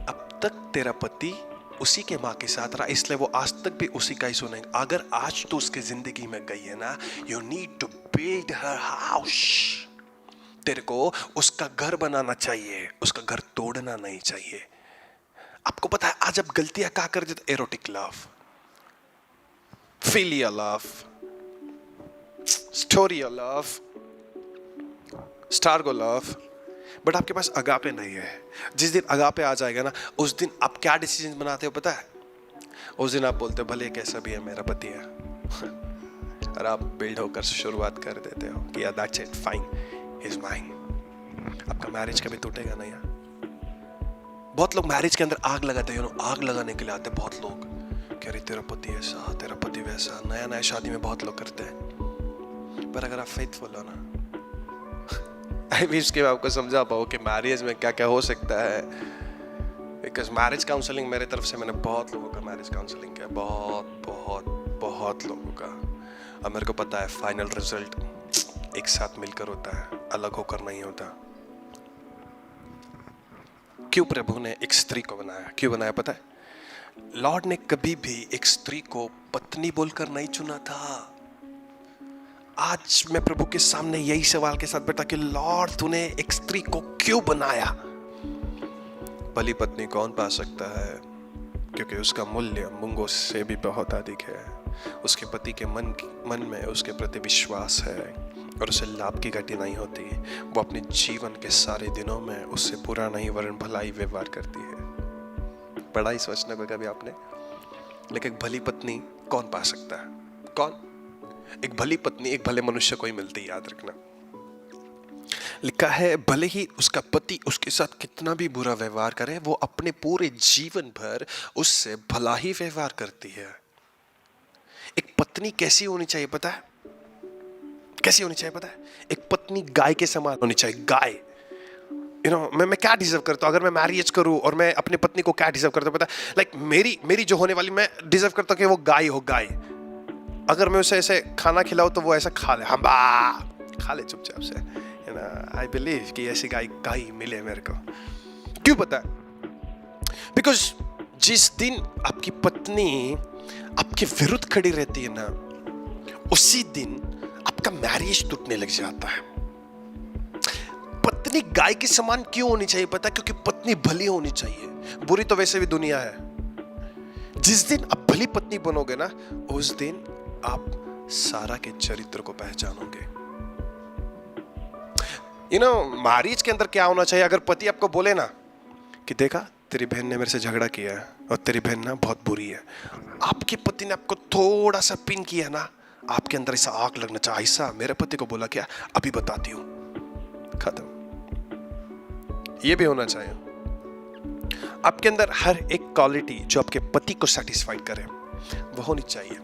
अब तक तेरा पति उसी के माँ के साथ रहा, इसलिए वो आज तक भी उसी का ही सुनेंगे। अगर आज तो उसके जिंदगी में गई है ना, you need to build her house. तेरे को उसका घर बनाना चाहिए, उसका घर तोड़ना नहीं चाहिए। आपको पता है आज आप गलतियां क्या कर देते? Erotic love, philia love, storge love, storge love, but आपके पास अगापे नहीं है। जिस दिन अगापे आ जाएगा ना, उस दिन आप क्या डिसीजन बनाते हो पता है? उस दिन आप बोलते हो भले कैसा भी है मेरा पति है और आप बिल्ड होकर शुरुआत कर देते हो कि that's it, fine, he is mine. आपका मैरिज कभी टूटेगा नहीं यार। बहुत लोग मैरिज के अंदर आग लगाते हैं, आग लगाने के लिए आते हैं बहुत लोग, कह रहे तेरा पति ऐसा, तेरा पति वैसा, नया नया शादी में बहुत लोग करते हैं। पर अगर आप फेथफुल हो ना, आई विश कि मैं आपको समझा पाऊँ कि मैरिज में क्या क्या हो सकता है। बिकॉज मैरिज काउंसलिंग मेरे तरफ से, मैंने बहुत लोगों का मैरिज काउंसलिंग किया, बहुत बहुत बहुत लोगों का, और मेरे को पता है फाइनल रिजल्ट एक साथ मिलकर होता है, अलग होकर नहीं होता। क्यों प्रभु ने एक स्त्री को बनाया? क्यों बनाया पता है? लॉर्ड ने कभी भी एक स्त्री को पत्नी बोलकर नहीं चुना था। आज मैं प्रभु के सामने यही सवाल के साथ बैठा कि लॉर्ड तूने एक स्त्री को क्यों बनाया? भली पत्नी कौन पा सकता है? क्योंकि उसका मूल्य मूंगों से भी बहुत अधिक है। उसके पति के मन में उसके प्रति विश्वास है और उसे लाभ की घटी नहीं होती। वो अपने जीवन के सारे दिनों में उससे बुरा नहीं वरन भलाई व्यवहार करती है। बड़ा ही सोचना को कभी आपने। लेकिन एक भली पत्नी कौन पा सकता है? कौन? एक भली पत्नी एक भले मनुष्य को ही मिलती है, याद रखना। लिखा है भले ही उसका पति उसके साथ कितना भी बुरा व्यवहार करे, वो अपने पूरे जीवन भर उससे भला ही व्यवहार करती है। एक पत्नी कैसी होनी चाहिए पता है? कैसी होनी चाहिए पता है? एक पत्नी गाय के समान होनी चाहिए। गाय, मैं क्या डिजर्व करता हूं? अगर मैं मैरिज करूं और मैं अपनी पत्नी को क्या डिजर्व करता हूं पता है? लाइक मेरी जो होने वाली, मैं डिजर्व करता हूं कि वो गाय हो। गाय, अगर मैं उसे ऐसे खाना खिलाऊं तो वो ऐसा खा ले, हम खा ले चुपचाप से। आई बिलीव कि ऐसी गाय मिले मेरे को। क्यों पता है? बिकॉज जिस दिन आपकी पत्नी आपके विरुद्ध खड़ी रहती है ना, उसी दिन आपका मैरिज टूटने लग जाता है। पत्नी गाय के समान क्यों होनी चाहिए पता है? क्योंकि पत्नी भली होनी चाहिए। बुरी तो वैसे भी दुनिया है। जिस दिन आप भली पत्नी बनोगे ना, उस दिन आप सारा के चरित्र को पहचानोगे। मैरिज के अंदर क्या होना चाहिए? अगर पति आपको बोले ना कि देखा तेरी बहन ने मेरे से झगड़ा किया है और तेरी बहन ना बहुत बुरी है, आपके पति ने आपको थोड़ा सा पिन किया ना, आपके अंदर ऐसा आग लगना चाहिए, ऐसा मेरे पति को बोला क्या, अभी बताती हूं, खत्म। ये भी होना चाहिए आपके अंदर। हर एक क्वालिटी जो आपके पति को सेटिस्फाइड करे वो होनी चाहिए।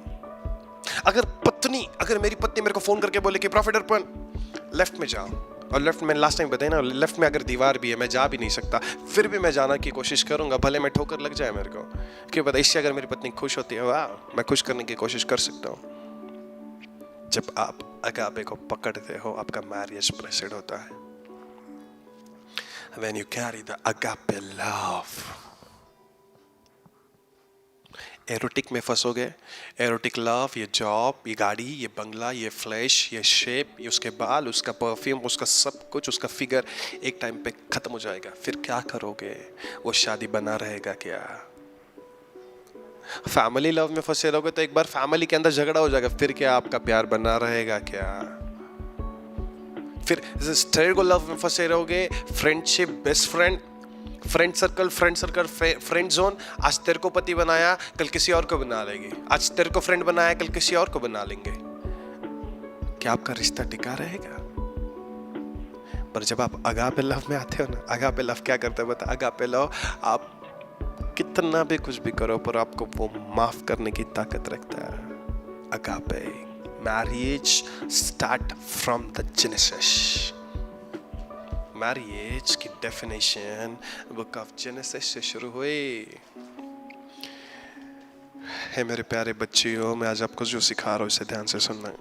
अगर मेरी पत्नी मेरे को फोन करके बोले कि प्रॉफिट अर्पण लेफ्ट में जाओ, और लेफ्ट में लास्ट टाइम बताया ना, लेफ्ट में अगर दीवार भी है, मैं जा भी नहीं सकता, फिर भी मैं जाना की कोशिश करूंगा, भले मैं ठोकर लग जाए मेरे को। क्यों पता? इससे अगर मेरी पत्नी खुश होती है, वाह, मैं खुश करने की कोशिश कर सकता हूं। जब आप अगापे को पकड़ते हो, आपका मैरिज ब्लेस्ड होता है। When you carry the agape love, erotic में फंसोगे। एरोटिक लव, ये जॉब, ये गाड़ी, ये बंगला, ये फ्लैश, ये शेप, ये उसके बाल, उसका परफ्यूम, उसका सब कुछ, उसका फिगर एक टाइम पे खत्म हो जाएगा। फिर क्या करोगे? वो शादी बना रहेगा क्या? फैमिली लव में फंसे रहोगे तो एक बार फैमिली के अंदर झगड़ा हो जाएगा, फिर क्या आपका प्यार बना रहेगा क्या? फिर स्टेरियो लव में फंसे रहोगे, friendship, best friend, friend circle, friend zone. आज तेरे को पति बनाया, कल किसी और को बना लेंगे। आज तेरे को फ्रेंड बनाया, कल किसी और को बना लेंगे। क्या आपका रिश्ता टिका रहेगा? पर जब आप अगापे लव में आते हो ना, अगापे लव क्या करता है बता? अगापे लव, आप कितना भी कुछ भी करो पर आपको वो माफ करने की ताकत रखता है। Agape marriage start from the genesis. Marriage की डेफिनेशन बुक ऑफ जेनेसिस से शुरू हुई है। मेरे प्यारे बच्चियों, मैं आज आपको जो सिखा रहा हूँ इसे ध्यान से सुनना।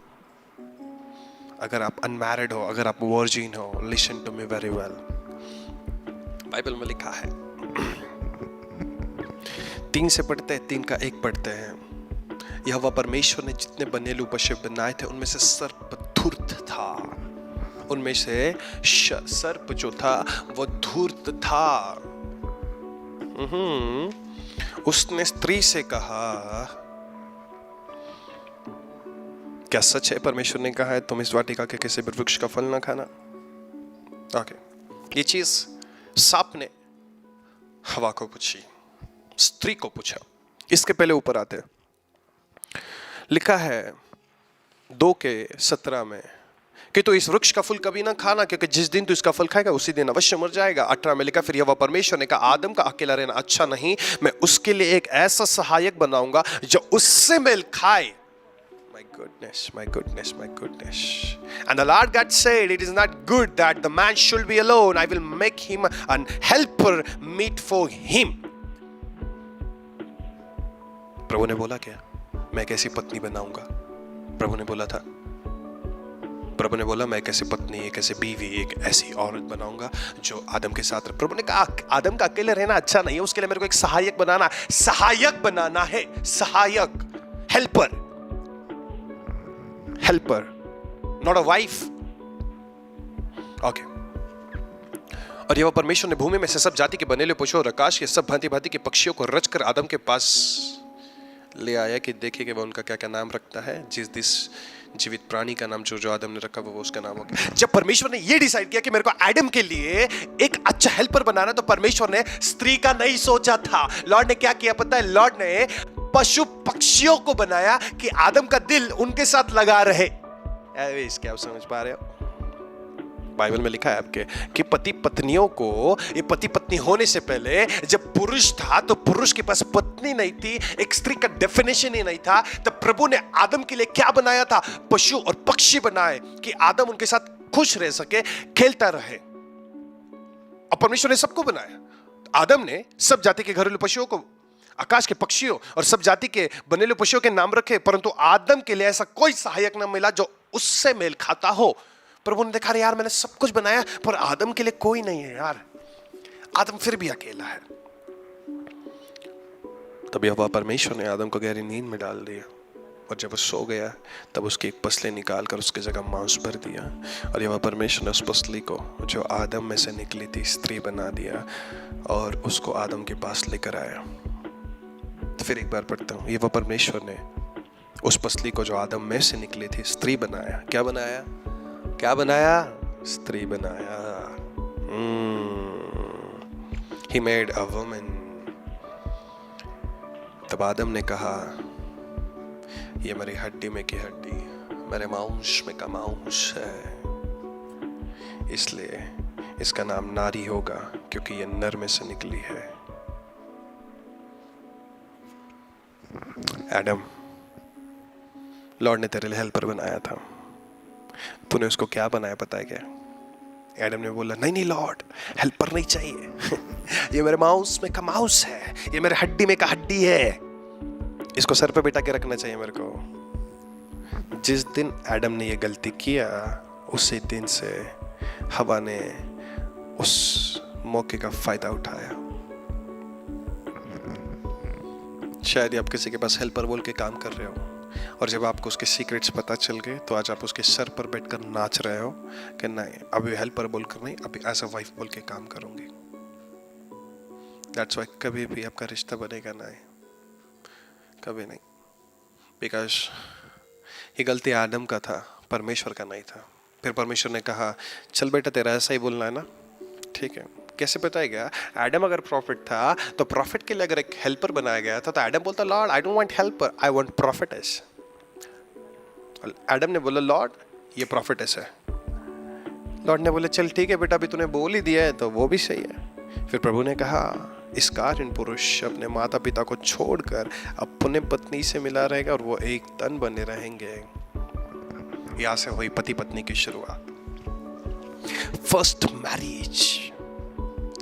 अगर आप अनमैरिड हो, अगर आप वर्जिन हो, listen to me very well. Bible में लिखा है 3 से पढ़ते हैं, 3 का 1 पढ़ते हैं। यहोवा परमेश्वर ने जितने बनेलू पशु बनाए थे उनमें से सर्प धूर्त था। उनमें से सर्प जो था वो धूर्त था। उसने स्त्री से कहा, क्या सच है परमेश्वर ने कहा है तुम इस वाटिका के किसी भी वृक्ष का फल ना खाना? ओके, ये चीज सांप ने हवा को पूछी, स्त्री को पूछा। इसके पहले ऊपर आते हैं, लिखा है 2:17 में कि तो इस वृक्ष का फल कभी ना खाना, क्योंकि जिस दिन तू इसका फल खाएगा उसी दिन अवश्य मर जाएगा। 18 में लिखा, फिर यहोवा परमेश्वर ने कहा, आदम का अकेला रहना अच्छा नहीं, मैं उसके लिए एक ऐसा सहायक बनाऊंगा जो उससे मेल खाए। My goodness, my goodness, my goodness. And the Lord God said, it is not good that the man should be alone. I will make him an helper meet for him. प्रभु ने बोला क्या? मैं एक ऐसी पत्नी बनाऊंगा। प्रभु ने बोला था, प्रभु ने बोला मैं एक ऐसी पत्नी, एक ऐसी बीवी, एक ऐसी औरत बनाऊंगा जो आदम के साथ रहे। प्रभु ने कहा आदम का अकेले रहना अच्छा नहीं है, उसके लिए मेरे को एक सहायक बनाना है। सहायक, helper, not a wife. Okay. और यहोवा परमेश्वर ने भूमि में से सब जाति के बनेले पशु और आकाश के सब भांति भांति के पक्षियों को रचकर आदम के पास ले आया कि देखे कि वह उनका क्या क्या नाम रखता है। जिस जीवित प्राणी का नाम जो आदम ने रखा वो उसका नाम हो गया। जब परमेश्वर ने ये डिसाइड किया कि मेरे को आदम के लिए एक अच्छा हेल्पर बनाना, तो परमेश्वर ने स्त्री का नहीं सोचा था। लॉर्ड ने क्या किया पता है? लॉर्ड ने पशु पक्षियों को बनाया कि आदम का दिल उनके साथ लगा रहे। क्या आप समझ पा रहे हो? बाइबल में लिखा है आपके कि पति पत्नियों को, ये पति पत्नी होने से पहले जब पुरुष था तो पुरुष के पास पत्नी नहीं थी, एक स्त्री का डेफिनेशन ही नहीं था। तब प्रभु ने आदम के लिए क्या बनाया था? पशु और पक्षी बनाए कि आदम उनके साथ खुश रह सके, खेलता रहे। और परमेश्वर ने सबको बनाया। आदम ने सब जाति के घरेलू पशुओं को, आकाश के पक्षियों और सब जाति के बनेलू पशुओं के नाम रखे, परंतु आदम के लिए ऐसा कोई सहायक न मिला जो उससे मेल खाता हो। प्रभु ने देखा यार मैंने सब कुछ बनाया पर आदम के लिए कोई नहीं है यार, आदम फिर भी अकेला है। तब यहोवा परमेश्वर ने आदम को गहरी नींद में डाल दिया, और जब वो सो गया तब उसकी एक पसली निकाल कर उसकी जगह मांस भर दिया, और यहोवा परमेश्वर ने उस पसली को जो आदम में से निकली थी स्त्री बना दिया और उसको आदम के पास लेकर आया। तो फिर एक बार पढ़ता हूँ, यहोवा परमेश्वर ने उस पसली को जो आदम में से निकली थी स्त्री बनाया। क्या बनाया? क्या बनाया? स्त्री बनाया। He made a woman. तब आदम ने कहा ये मेरी हड्डी में की हड्डी, मेरे मांस में का मांस है, इसलिए इसका नाम नारी होगा क्योंकि ये नर में से निकली है। एडम, लॉर्ड ने तेरे लिए हेल्पर बनाया था, तूने उसको क्या बनाया पता है क्या? एडम ने बोला नहीं लॉर्ड, हेल्पर नहीं चाहिए ये मेरे मांस में का मांस है, ये मेरे हड्डी में का हड्डी है, इसको सर पे बिठा के रखना चाहिए मेरे को। जिस दिन एडम ने ये गलती किया उसी दिन से हवा ने उस मौके का फायदा उठाया। शायद आप किसी के पास हेल्पर बोल के काम कर रहे हो और जब आपको उसके सीक्रेट्स पता चल गए तो आज आप उसके सर पर बैठकर नाच रहे हो कि नहीं अभी हेल्पर बोलकर नहीं, अभी एज अ वाइफ बोल के काम करूंगी। दैट्स व्हाई कभी भी आपका रिश्ता बनेगा नहीं, कभी नहीं, बिकॉज ये गलती आदम का था, परमेश्वर का नहीं था। फिर परमेश्वर ने कहा चल बेटा तेरा ऐसा ही बोलना है ना, ठीक है। कैसे बताएगा? एडम अगर प्रॉफिट था तो प्रॉफिट के लिए अगर एक हेल्पर बनाया गया था तो एडम बोलता lord I don't want helper, I want prophetess. Adam ने बोला लॉर्ड ये प्रॉफिटेस है। लॉर्ड ने बोले चल ठीक है बेटा, अभी तूने बोल ही दिया है तो वो भी सही है। फिर प्रभु ने कहा इस कारण पुरुष अपने माता पिता को छोड़कर अपने पत्नी से मिला रहेगा और वो एक तन बने रहेंगे। यहां से हुई पति पत्नी की शुरुआत, फर्स्ट मैरिज।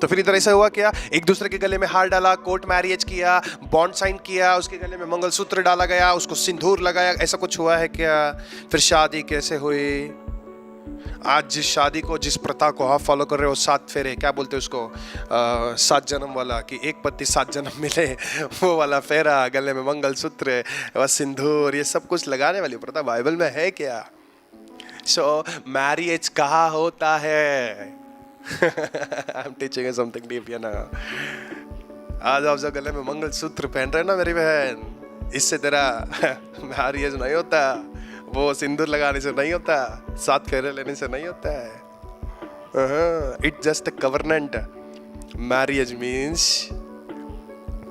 तो फिर इधर ऐसा हुआ क्या? एक दूसरे के गले में हार डाला, कोर्ट मैरिज किया, बॉन्ड साइन किया, उसके गले में मंगलसूत्र डाला गया, उसको सिंदूर लगाया, ऐसा कुछ हुआ है क्या? फिर शादी कैसे हुई? आज जिस शादी को, जिस प्रथा को आप फॉलो कर रहे हो, 7 फेरे, क्या बोलते हैं उसको, 7 जन्म वाला, कि एक पति 7 जन्म मिले, वो वाला फेरा, गले में मंगलसूत्र, बस सिंदूर, ये सब कुछ लगाने वाली प्रथा बाइबल में है क्या? सो मैरिज कहाँ होता है? I am teaching something deep, ना। आज आप जो गले में मंगलसूत्र पहन रहे हैं ना मेरी बहन, इससे तेरा मैरिज नहीं होता, वो सिंदूर लगाने से नहीं होता, 7 फेरे लेने से नहीं होता है। It's just a covenant. Marriage means,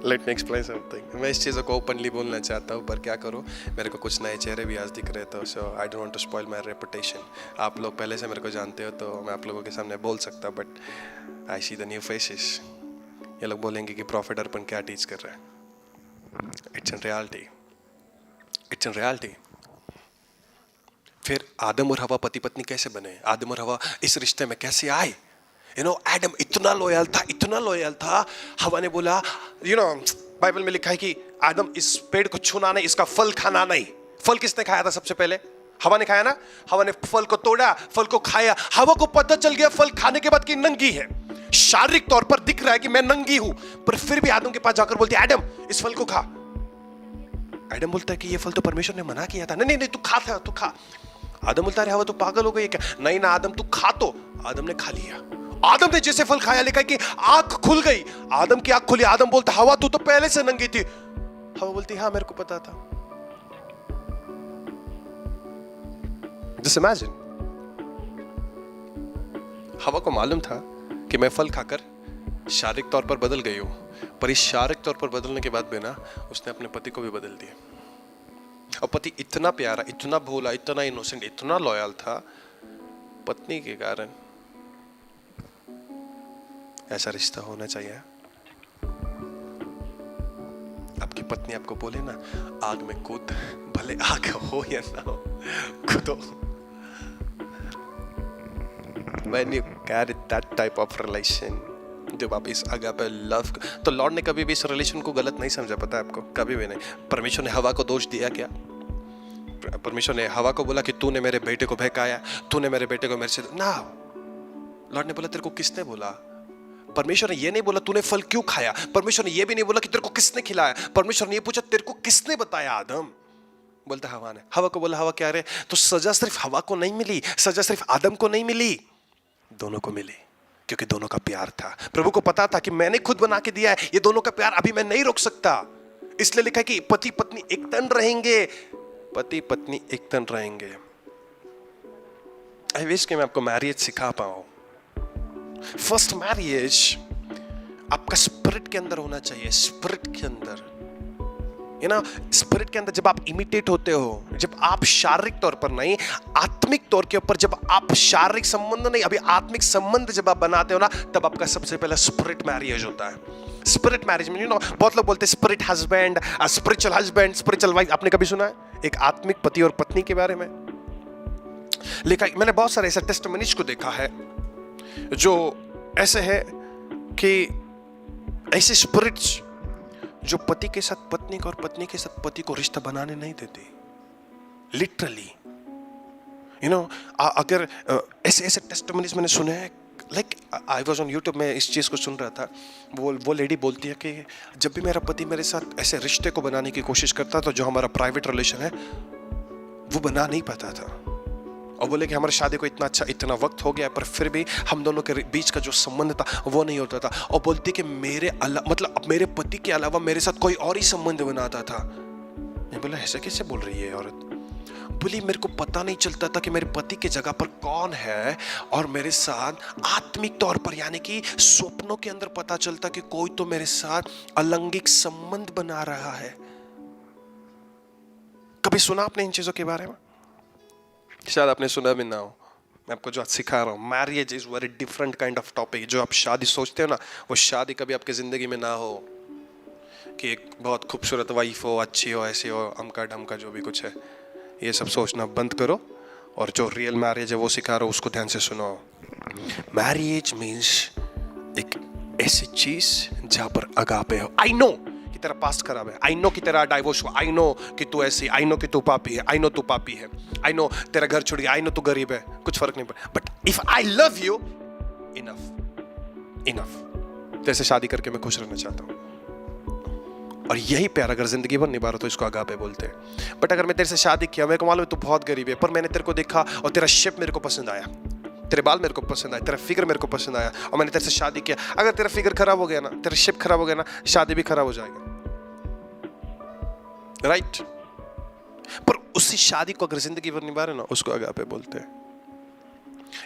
let me explain something. मैं इस चीज़ों को ओपनली बोलना चाहता हूँ, पर क्या करूँ, मेरे को कुछ नए चेहरे भी आज दिख रहे थे, so I don't want to spoil my reputation. आप लोग पहले से मेरे को जानते हो तो मैं आप लोगों के सामने बोल सकता, but I see the new faces. ये लोग बोलेंगे कि प्रॉफिट अर्पण क्या टीच कर रहा है। It's in reality, it's in reality. फिर आदम और हवा पति पत्नी कैसे बने? आदम और हवा इस रिश्ते में कैसे आए? एडम इतना लॉयल था, इतना लॉयल था। हवा ने बोला, बाइबल में लिखा है कि आदम इस पेड़ को छूना नहीं, इसका फल खाना नहीं। फल किसने खाया था सबसे पहले? हवा ने खाया ना। हवा ने फल को तोड़ा, फल को खाया। हवा को पता चल गया फल खाने के बाद कि नंगी है, शारीरिक तौर पर दिख रहा है कि मैं नंगी हूं, पर फिर भी आदम के पास जाकर बोलती है, आदम इस फल को खा। आदम बोलता है कि ये फल तो परमेश्वर ने मना किया था। नहीं नहीं, तू खा था, तू खा। आदम बोलता है, हवा तो पागल हो गई क्या? नहीं ना आदम, तू खा। तो आदम ने खा लिया। आदम ने जैसे फल खाया, लिखा है कि आंख खुल गई, आदम की आंख खुली। आदम बोलता, हवा तू तो पहले से नंगी थी। हवा बोलती, हाँ मेरे को पता था। जस्ट इमेजिन, हवा को मालूम था कि मैं फल खाकर शारीरिक तौर पर बदल गई हूं, पर इस शारीरिक तौर पर बदलने के बाद भी ना, उसने अपने पति को भी बदल दिया। और पति इतना प्यारा, इतना भोला, इतना इनोसेंट, इतना लॉयल था, पत्नी के कारण ऐसा रिश्ता होना चाहिए। आपकी पत्नी आपको बोले ना, आग में कूद, भले आग हो या ना हो, कूदो। When you carry that type of relation, जब आप इस अगापे लव, तो लॉर्ड ने कभी भी इस रिलेशन को गलत नहीं समझा, पता है आपको? कभी भी नहीं। परमेश्वर ने हवा को दोष दिया क्या? परमेश्वर ने हवा को बोला कि तूने मेरे बेटे को बहकाया, तूने मेरे बेटे को मेरे से ना। लॉर्ड ने बोला, तेरे को किसने बोला? परमेश्वर ने ये नहीं बोला तूने फल क्यों खाया। परमेश्वर ने ये भी नहीं बोला कि तेरे को किसने खिलाया। परमेश्वर ने ये पूछा, तेरे को किसने बताया आदम? बोलता हवा ने। हवा को बोला, हवा क्या रे? तो सजा सिर्फ हवा को नहीं मिली, सजा सिर्फ आदम को नहीं मिली, दोनों को मिली, क्योंकि दोनों का प्यार था। प्रभु को पता था कि मैंने खुद बना के दिया है, ये दोनों का प्यार अभी मैं नहीं रोक सकता। इसलिए लिखा है कि पति पत्नी एक तन रहेंगे, पति पत्नी एक तन रहेंगे। आई विश कि मैं आपको मैरिज सिखा पाऊं। फर्स्ट मैरिज आपका स्पिरिट के अंदर होना चाहिए, स्पिरिट के अंदर, स्पिरिट के अंदर। जब आप इमिटेट होते हो, जब आप शारीरिक तौर पर नहीं, आत्मिक तौर के ऊपर, जब आप शारीरिक संबंध नहीं, अभी आत्मिक संबंध जब आप बनाते हो ना, तब आपका सबसे पहला स्पिरिट मैरिज होता है। स्पिरिट मैरिज में बहुत लोग बोलते हैं spirit husband, spiritual husband, spiritual wife. आपने कभी सुना है एक आत्मिक पति और पत्नी के बारे में? लिखा, मैंने बहुत सारे ऐसे टेस्टिमनीज को देखा है जो ऐसे है कि ऐसे स्पिरिट्स जो पति के साथ पत्नी को और पत्नी के साथ पति को रिश्ता बनाने नहीं देते। लिटरली अगर ऐसे टेस्टिमनीज मैंने सुने हैं। Like I was on YouTube में इस चीज़ को सुन रहा था। वो लेडी बोलती है कि जब भी मेरा पति मेरे साथ ऐसे रिश्ते को बनाने की कोशिश करता था, जो हमारा प्राइवेट रिलेशन है वो बना नहीं पाता था। और बोले कि हमारी शादी को इतना अच्छा, इतना वक्त हो गया, पर फिर भी हम दोनों के बीच का जो संबंध था वो नहीं होता था। और बोलती कि मेरे पति के अलावा मेरे साथ कोई और ही संबंध बनाता था। मैं बोला, ऐसे कैसे बोल रही है औरत? बोली, मेरे को पता नहीं चलता था कि मेरे पति के जगह पर कौन है, और मेरे साथ आत्मिक तौर पर, यानी कि स्वप्नों के अंदर पता चलता कि कोई तो मेरे साथ अलैंगिक संबंध बना रहा है। कभी सुना आपने इन चीजों के बारे में? शायद आपने सुना भी ना हो। मैं आपको जो आज सिखा रहा हूँ, marriage is very different kind of topic. जो आप शादी सोचते हो ना, वो शादी कभी आपकी जिंदगी में ना हो कि एक बहुत खूबसूरत वाइफ हो, अच्छी हो, ऐसी हो, अमका ढमका जो भी कुछ है। ये सब सोचना बंद करो, और जो रियल मैरिज है वो सिखा रहा हूँ, उसको ध्यान से सुनो। मैरिज मीन्स एक ऐसी चीज जहाँ पर अगापे हो। आई नो कि तेरा पास्ट खराब है, आई नो कि तेरा डाइवोर्स हुआ, आई नो कि तू ऐसी, आई नो कि तू पापी है, आई नो तू पापी है, आई नो तेरा घर छूट गया, आई नो तू गरीब है, कुछ फर्क नहीं पड़ा, but if I love you, enough enough, तेरे से शादी करके मैं खुश रहना चाहता हूँ। और यही प्यार अगर जिंदगी भर निभा रहा तो इसको अगापे बोलते हैं। बट अगर मैं तेरे से शादी किया, मेरे को मालूम है तू बहुत गरीब है, पर मैंने तेरे को देखा और तेरा शेप मेरे को पसंद आया, तेरे बाल मेरे को पसंद आया, तेरा फिगर मेरे को पसंद आया, और मैंने तेरे से शादी किया। अगर तेरा फिगर खराब हो गया ना, तेरा शेप खराब हो गया ना, शादी भी खराब हो जाएगा, राइट? पर उसी शादी को अगर जिंदगी भर निभा रहे ना, उसको अगापे बोलते हैं।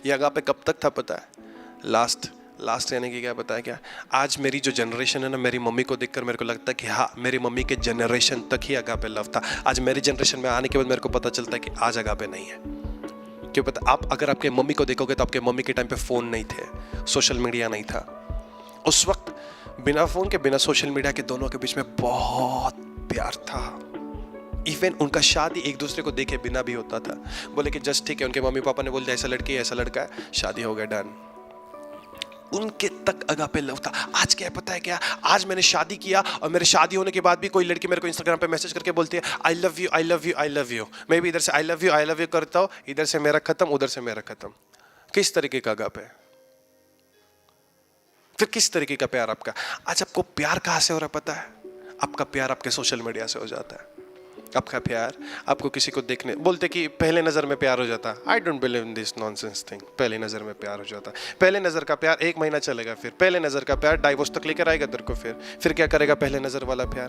ये अगापे कब तक था पता है? लास्ट यानी कि क्या पता है क्या? आज मेरी जो जनरेशन है ना, मेरी मम्मी को देखकर मेरे को लगता है कि हाँ, मेरी मम्मी के जनरेशन तक ही अगापे लव था। आज मेरी जनरेशन में आने के बाद मेरे को पता चलता है कि आज अगापे नहीं है। क्यों पता? आप अगर आपके मम्मी को देखोगे तो आपके मम्मी के टाइम पे फ़ोन नहीं थे, सोशल मीडिया नहीं था। उस वक्त बिना फ़ोन के, बिना सोशल मीडिया के दोनों के बीच में बहुत प्यार था। इवन उनका शादी एक दूसरे को देखे बिना भी होता था। बोले कि जस्ट ठीक है, उनके मम्मी पापा ने बोल दिया ऐसा लड़की है, ऐसा लड़का है, शादी हो गया, डन। उनके तक अगापे लव था। आज क्या है पता है क्या? आज मैंने शादी किया और मेरे शादी होने के बाद भी कोई लड़की मेरे को इंस्टाग्राम पे मैसेज करके बोलती है I love you, I love you, I love you. मैं भी इधर से आई लव यू करता हूँ, इधर से मेरा खत्म, उधर से मेरा खत्म। किस तरीके का अगापे है? फिर किस तरीके का प्यार आपका? आज आपको प्यार कहाँ से हो रहा है पता है? आपका प्यार आपके सोशल मीडिया से हो जाता है। आपका प्यार आपको किसी को देखने, बोलते कि पहले नजर में प्यार हो जाता। I don't believe in this nonsense thing. पहले नजर में प्यार हो जाता, पहले नजर का प्यार 1 महीना चलेगा, फिर पहले नजर का प्यार डाइवोर्स तक लेकर आएगा तेरे को। फिर क्या करेगा पहले नजर वाला प्यार?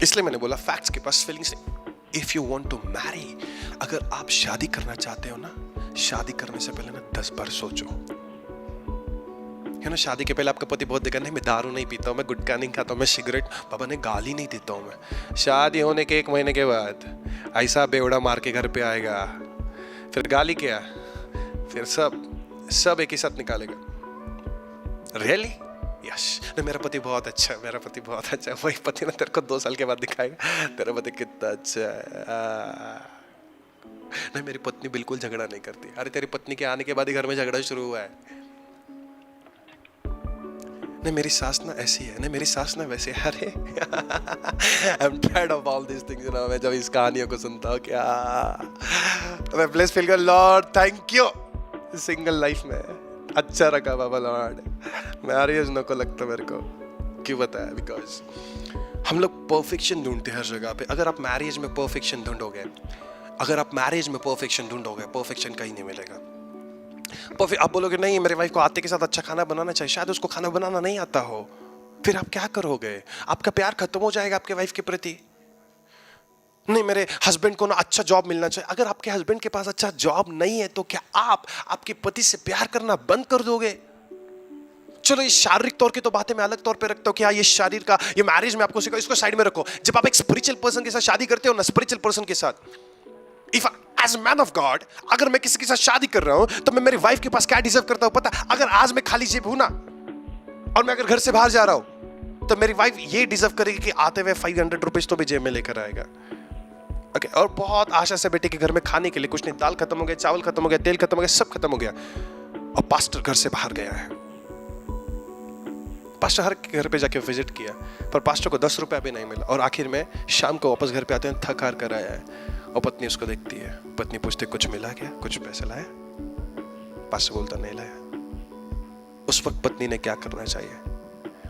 इसलिए मैंने बोला फैक्ट्स के पास फीलिंग्स नहीं। If you want to marry, अगर आप शादी करना चाहते हो ना, शादी करने से पहले ना 10 बार सोचो। है ना, शादी के पहले आपका पति बहुत देखा, नहीं मैं दारू नहीं पीता हूँ, मैं गुटखा नहीं खाता हूँ, मैं सिगरेट, पापा ने गाली नहीं देता हूँ मैं। शादी होने के 1 महीने के बाद ऐसा बेवड़ा मार के घर पे आएगा, फिर गाली क्या, फिर सब एक ही साथ निकालेगा। रियली? यस, मेरा पति बहुत अच्छा है, मेरा पति बहुत अच्छा है। वही पति ना तेरे को 2 साल के बाद दिखाएगा तेरा पति कितना अच्छा है। नहीं मेरी पत्नी बिल्कुल झगड़ा नहीं करती। अरे तेरी पत्नी के आने के बाद ही घर में झगड़ा शुरू हुआ है। नहीं मेरी सास ना ऐसी है, नहीं मेरी सास ना वैसे है। अरे I am tired of all this things ना। मैं जब इस कहानियों को सुनता हूँ क्या मैं ब्लेस फील कर, Lord thank you single life में अच्छा रखा बाबा लॉर्ड। मैरिज नो को लगता मेरे को, क्यों बताया? बिकॉज हम लोग परफेक्शन ढूंढते हर जगह पे। अगर आप मैरिज में परफेक्शन ढूंढोगे, परफेक्शन कहीं नहीं मिलेगा। फिर आप बोलोगे नहीं मेरे वाइफ को आते के साथ अच्छा खाना बनाना चाहिए, शायद उसको खाना बनाना नहीं आता हो, फिर आप क्या करोगे? आपका प्यार खत्म हो जाएगा आपके वाइफ के प्रति। नहीं मेरे हस्बैंड को ना अच्छा जॉब मिलना चाहिए। अगर आपके हस्बैंड के पास अच्छा जॉब नहीं है तो क्या आप आपके पति से प्यार करना बंद कर दोगे? चलो ये शारीरिक तौर की तो बातें मैं अलग तौर पे रखता हूँ कि ये शरीर का, ये मैरिज में आपको सिखा, इसको साइड में रखो। जब आप एक स्पिरिचुअल पर्सन के साथ शादी करते हो ना, स्पिरिचुअल पर्सन के साथ, if as man of God, अगर मैं किसी के साथ शादी कर रहा हूं तो मैं मेरी वाइफ के पास क्या डिजर्व करता हूं पता? अगर आज मैं खाली जेब हूं ना और मैं अगर घर से बाहर जा रहा हूं तो मेरी वाइफ ये डिजर्व करेगी कि आते हुए 500 रुपीज तो भी जेब में लेकर आएगा। ओके, और बहुत आशा से बेटे के घर में खाने के लिए कुछ नहीं, दाल खत्म हो गया, चावल खत्म हो गया, तेल खत्म हो गया, सब खत्म हो गया, और पास्टर घर से बाहर गया है। पास्टर हर घर पे जाके विजिट किया, पर पास्टर को 10 रुपया भी नहीं मिला, और आखिर में शाम को वापस घर पे आते हैं, थक हार कर आया है, और पत्नी उसको देखती है। पत्नी पूछती कुछ मिला क्या, कुछ पैसे लाया? पास्टर बोलता नहीं लाया। उस वक्त पत्नी ने क्या करना चाहिए?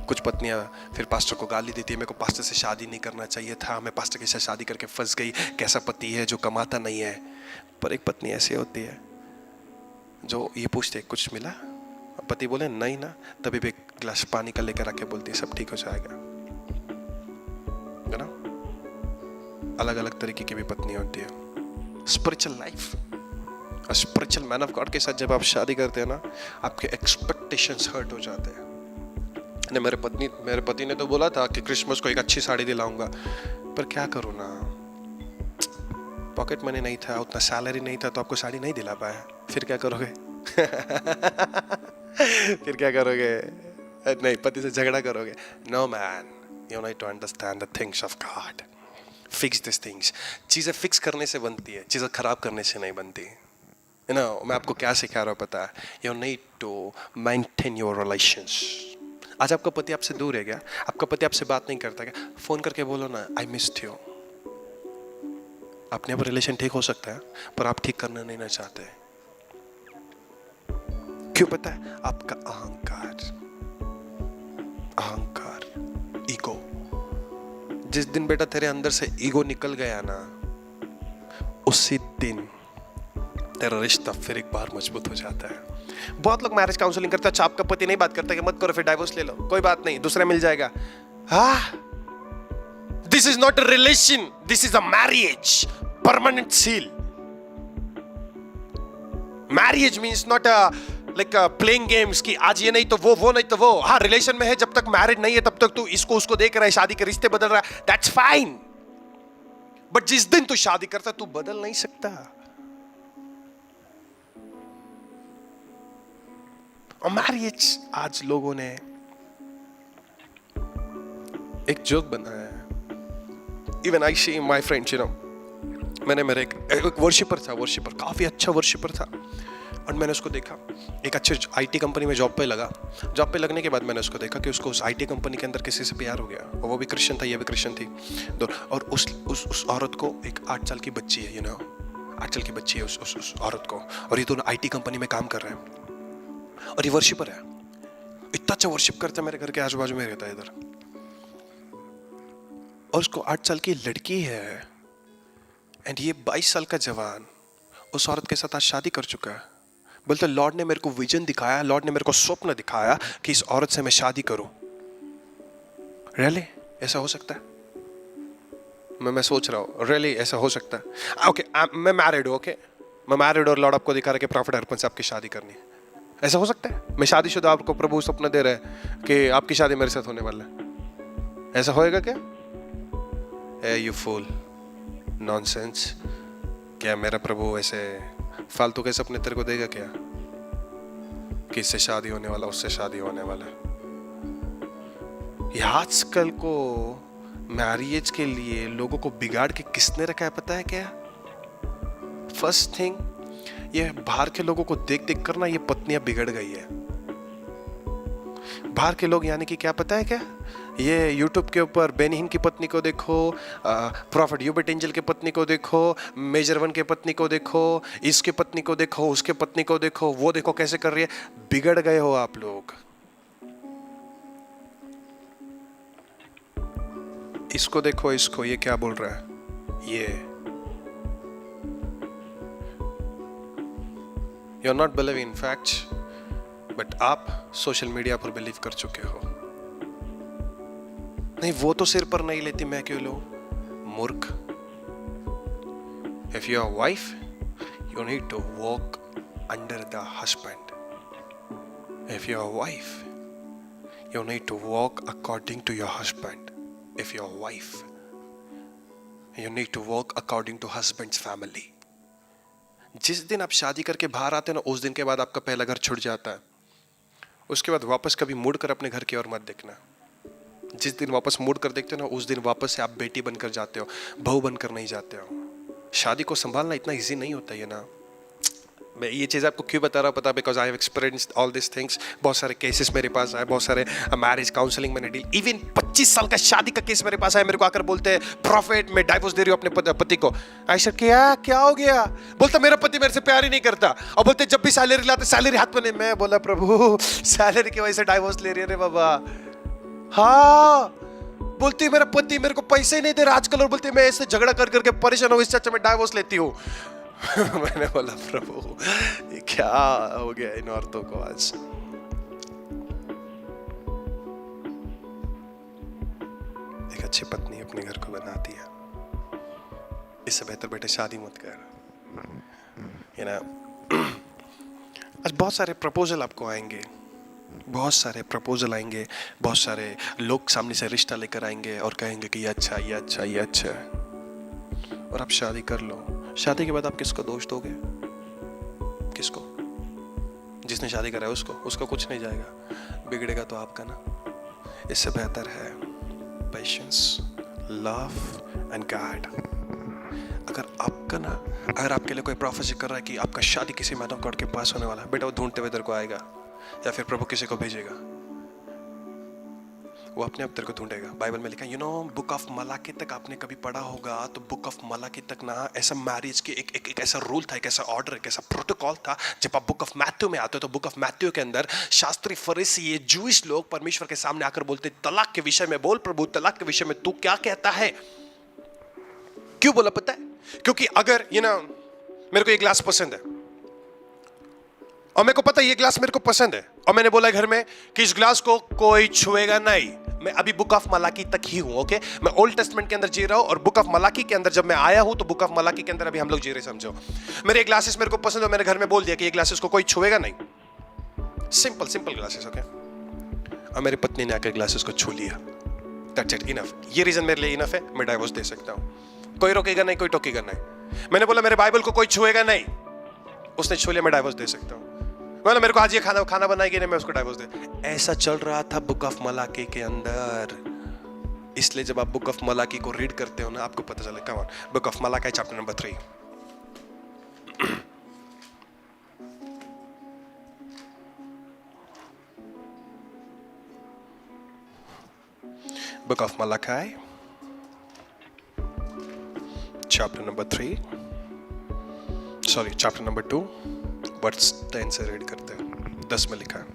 कुछ पत्नियां फिर पास्टर को गाली देती है, मेरे को पास्टर से शादी नहीं करना चाहिए था, मैं पास्टर के साथ शादी करके फंस गई, कैसा पति है जो कमाता नहीं है। पर एक पत्नी ऐसी होती है जो ये पूछते कुछ मिला, पति बोले नहीं ना, तभी भी एक गिलास पानी का लेकर आके बोलती है सब ठीक हो जाएगा, है ना? अलग अलग तरीके की भी पत्नी होती है। Spiritual life, spiritual man of God के साथ जब आप शादी करते हैं ना, आपके एक्सपेक्टेशंस हर्ट हो जाते हैं। ने मेरे पति ने तो बोला था कि क्रिसमस को एक अच्छी साड़ी दिलाऊंगा, पर क्या करूँ ना, पॉकेट मनी नहीं था, उतना सैलरी नहीं था, तो आपको साड़ी नहीं दिला पाया। फिर क्या करोगे? फिर क्या करोगे? नहीं, पति से झगड़ा करोगे? No man, you need to understand the things of God. Fix this things. चीजें फिक्स करने से बनती है, चीजें खराब करने से नहीं बनती। मैं आपको क्या सिखा रहा हूँ पता है? You need to maintain your relations. आज आपका पति आपसे दूर है क्या? आपका पति आपसे बात नहीं करता क्या? फोन करके बोलो ना, आई मिस्ड यू। अपने आप रिलेशन ठीक हो सकता है, पर आप ठीक करना नहीं ना चाहते। क्यों पता है? आपका अहंकार, ईगो। जिस दिन बेटा तेरे अंदर से ईगो निकल गया ना, उसी दिन तेरा रिश्ता फिर एक बार मजबूत हो जाता है। बहुत लोग मैरिज काउंसलिंग करते हैं, अच्छा आपका पति नहीं बात करता कि मत करो, फिर डाइवोर्स ले लो, कोई बात नहीं, दूसरा मिल जाएगा। This is not a relation, this is a marriage, permanent seal. Marriage means not a like playing games कि आज ये नहीं तो वो नहीं तो वो। हाँ, रिलेशन में है, जब तक मैरिड नहीं है तब तक तू इसको उसको देख रहा है, शादी के रिश्ते बदल रहा है, दैट्स फाइन। बट जिस दिन तू शादी करता तू बदल नहीं सकता। और मैरिज आज लोगों ने एक जोक बनाया है। Even I see my friends, मैंने मेरे एक वर्शिपर था, काफी अच्छा वर्शिपर था, और मैंने उसको देखा एक अच्छे आईटी कंपनी में जॉब पे लगा। जॉब पे लगने के बाद मैंने उसको देखा कि उसको उस आईटी कंपनी के अंदर किसी से प्यार हो गया, और वो भी क्रिश्चियन था, ये भी क्रिश्चियन थी। और उस औरत को एक 8 साल की बच्ची है, 8 साल की बच्ची है उस औरत को, और ये दोनों आईटी कंपनी में काम कर रहे हैं, और ये वर्शिपर है। इतना अच्छा वर्शिप करता है, मेरे घर के आजू बाजू में रहता है इधर। और उसको 8 साल की लड़की है, एंड ये 22 साल का जवान उस औरत के साथ आज शादी कर चुका है। बोलते लॉर्ड ने मेरे को विजन दिखाया, लॉर्ड ने मेरे को स्वप्न दिखाया कि इस औरत से मैं शादी करूं। रियली ऐसा हो सकता है? मैं सोच रहा हूं, रियली ऐसा हो सकता है? ओके, मैं मैरिड हूं, ओके, मैं मैरिड, और लॉर्ड आपको दिखा रहा है कि प्रॉफिट अर्पण से आपकी शादी करनी है। ऐसा हो सकता है? मैं शादीशुदा, आपको प्रभु स्वप्न दे रहा है कि आपकी शादी मेरे साथ होने वाला है। ऐसा होएगा क्या? You fool, nonsense. क्या मेरा प्रभु ऐसे फालतू के सपने तेरे को देगा क्या कि इससे शादी होने वाला, उससे शादी होने वाला? ये आजकल को मैरिज के लिए लोगों को बिगाड़ के किसने रखा है पता है क्या? फर्स्ट थिंग, ये बाहर के लोगों को देख देख कर ना ये पत्नियां बिगड़ गई है। बाहर के लोग यानी कि क्या पता है क्या? ये यूट्यूब के ऊपर बेनिहिन की पत्नी को देखो, प्रॉफिट ह्यूबर्ट एंजल की पत्नी को देखो, मेजर वन के पत्नी को देखो, इसके पत्नी को देखो, उसके पत्नी को देखो, वो देखो कैसे कर रही है। बिगड़ गए हो आप लोग। इसको देखो, इसको, ये क्या बोल रहा है? ये you are not believing in facts, but आप सोशल मीडिया पर बिलीव कर चुके हो। नहीं, वो तो सिर पर नहीं लेती, मैं क्यों लूं? मूर्ख। If you are wife, you need to walk under the husband. If you are wife, you need to walk according to your husband. If you're a wife, you need to walk according to husband's family. जिस दिन आप शादी करके बाहर आते हैं ना, उस दिन के बाद आपका पहला घर छूट जाता है। उसके बाद वापस कभी मुड़ कर अपने घर की ओर मत देखना। जिस दिन वापस मुड़ कर देखते हो ना, उस दिन वापस से आप बेटी बनकर जाते हो, बहू बनकर नहीं जाते हो। शादी को संभालना इतना इजी नहीं होता है ना। मैं ये चीज़ आपको क्यों बता रहा हूँ पता? Because I have experienced all this things. बहुत सारे केसेस मेरे पास आए, बहुत सारे मैरिज काउंसलिंग मैंने डील, इवन 25 साल का शादी का केस मेरे पास आया। मेरे को आकर बोलते हैं प्रॉफिट मैं डाइवोर्स दे रही हूँ अपने पति को। आई सेड क्या हो गया? बोलता मेरा पति मेरे से प्यार ही नहीं करता, और बोलते जब भी सैलरी लाते सैलरी हाथ में नहीं। मैं बोला प्रभु सैलरी की वजह से डाइवोर्स ले रही है रे बाबा। हाँ, बोलती मेरा पति मेरे को पैसे ही नहीं दे रहा आजकल, और बोलती मैं ऐसे झगड़ा कर करके परेशान हूँ, इस चक्कर में डाइवोर्स लेती हूँ। मैंने बोला प्रभु ये क्या हो गया इन औरतों को आज? एक अच्छी पत्नी अपने घर को बनाती है, इससे बेहतर बेटे शादी मत कर। आज बहुत सारे प्रपोजल आपको आएंगे, बहुत सारे प्रपोजल आएंगे, बहुत सारे लोग सामने से रिश्ता लेकर आएंगे और कहेंगे कि ये अच्छा, ये अच्छा, ये अच्छा है, और आप शादी कर लो। शादी के बाद आप किसको दोष दोगे? किसको? जिसने शादी करा है उसको कुछ नहीं जाएगा, बिगड़ेगा तो आपका ना। इससे बेहतर है पेशेंस, लव एंड गाइड। अगर आपके लिए कोई प्रोफेसी कर रहा है कि आपका शादी किसी मैन ऑफ गॉड के पास होने वाला है, बेटा वो ढूंढते हुए तेरे को आएगा, या फिर प्रभु किसी को भेजेगा, वो अपने आप तेरे को ढूंढेगा। बाइबल में लिखा है, बुक ऑफ मलाकी तक आपने कभी पढ़ा होगा, तो बुक ऑफ मलाकी तक ना ऐसा मैरिज के एक ऐसा रूल था, एक ऐसा ऑर्डर, एक ऐसा प्रोटोकॉल था। जब आप बुक ऑफ मैथ्यू में आते हो तो बुक ऑफ मैथ्यू के अंदर शास्त्री फरीसी ये जूइश लोग परमेश्वर के सामने आकर बोलते, तलाक के विषय में बोल प्रभु, तलाक के विषय में तू क्या कहता है। क्यों बोला पता है? क्योंकि अगर मेरे को ये ग्लास पसंद है और मेरे को पता है ये ग्लास मेरे को पसंद है, और मैंने बोला घर में कि इस ग्लास को कोई छुएगा नहीं, मैं अभी बुक ऑफ मलाकी तक ही हूं, ओके? मैं ओल्ड टेस्टमेंट के अंदर जी रहा हूं और बुक ऑफ मलाकी के अंदर जब मैं आया हूं तो बुक ऑफ मलाकी के अंदर अभी हम लोग जी रहे, समझो। मेरे ग्लासेस मेरे को पसंद है, मैंने घर में बोल दिया कि ये ग्लासेस को कोई छुएगा नहीं, सिंपल ग्लासेस, ओके? और मेरी पत्नी ने आकर ग्लासेस को छू लिया, दैट्स इट, इनफ। ये रीजन मेरे लिए इनफ है, मैं डाइवोर्स दे सकता हूं। कोई रोकेगा नहीं, कोई टोकेगा नहीं। मैंने बोला मेरे बाइबल को कोई छुएगा नहीं, उसने छू लिया, मैं डाइवोर्स दे सकता हूं। बोला मेरे को आज ये खाना बनाएगी नहीं, मैं उसको डाइवोर्स दे। ऐसा चल रहा था बुक ऑफ मलाकी के अंदर। इसलिए जब आप बुक ऑफ मलाकी को रीड करते हो ना, आपको पता चले। Come on, book of Malachi chapter number 3। Book of Malachi chapter number 3, sorry chapter number 2 verse 10 से रीड करते हैं। 10 में लिखा है,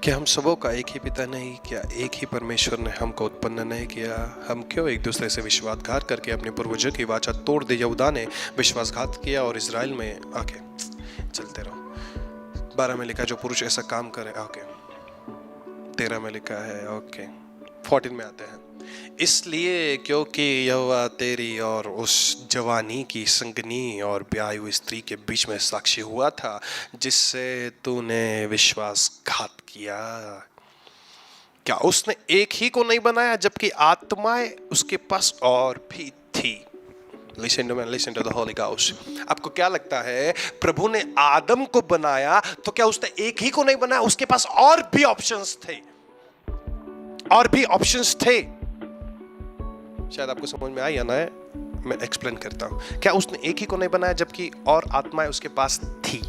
क्या हम सबों का एक ही पिता नहीं? क्या एक ही परमेश्वर ने हमको उत्पन्न नहीं किया? हम क्यों एक दूसरे से विश्वासघात करके अपने पूर्वजों की वाचा तोड़ दी? यहूदा ने विश्वासघात किया और इजराइल में आके चलते रहो। 12 में लिखा, जो पुरुष ऐसा काम करे, ओके। 13 में लिखा है, ओके। 14 में आते हैं, इसलिए क्योंकि यहोवा तेरी और उस जवानी की संगनी और ब्याही हुई स्त्री के बीच में साक्षी हुआ था, जिससे तूने विश्वासघात किया। क्या उसने एक ही को नहीं बनाया, जबकि आत्माएं उसके पास और भी थी? Listen to the Holy Ghost. आपको क्या लगता है, प्रभु ने आदम को बनाया तो क्या उसने एक ही को नहीं बनाया? उसके पास और भी ऑप्शंस थे, और भी ऑप्शंस थे। शायद आपको समझ में आई या ना, मैं एक्सप्लेन करता हूं। क्या उसने एक ही को नहीं बनाया जबकि और आत्माएं उसके पास थी?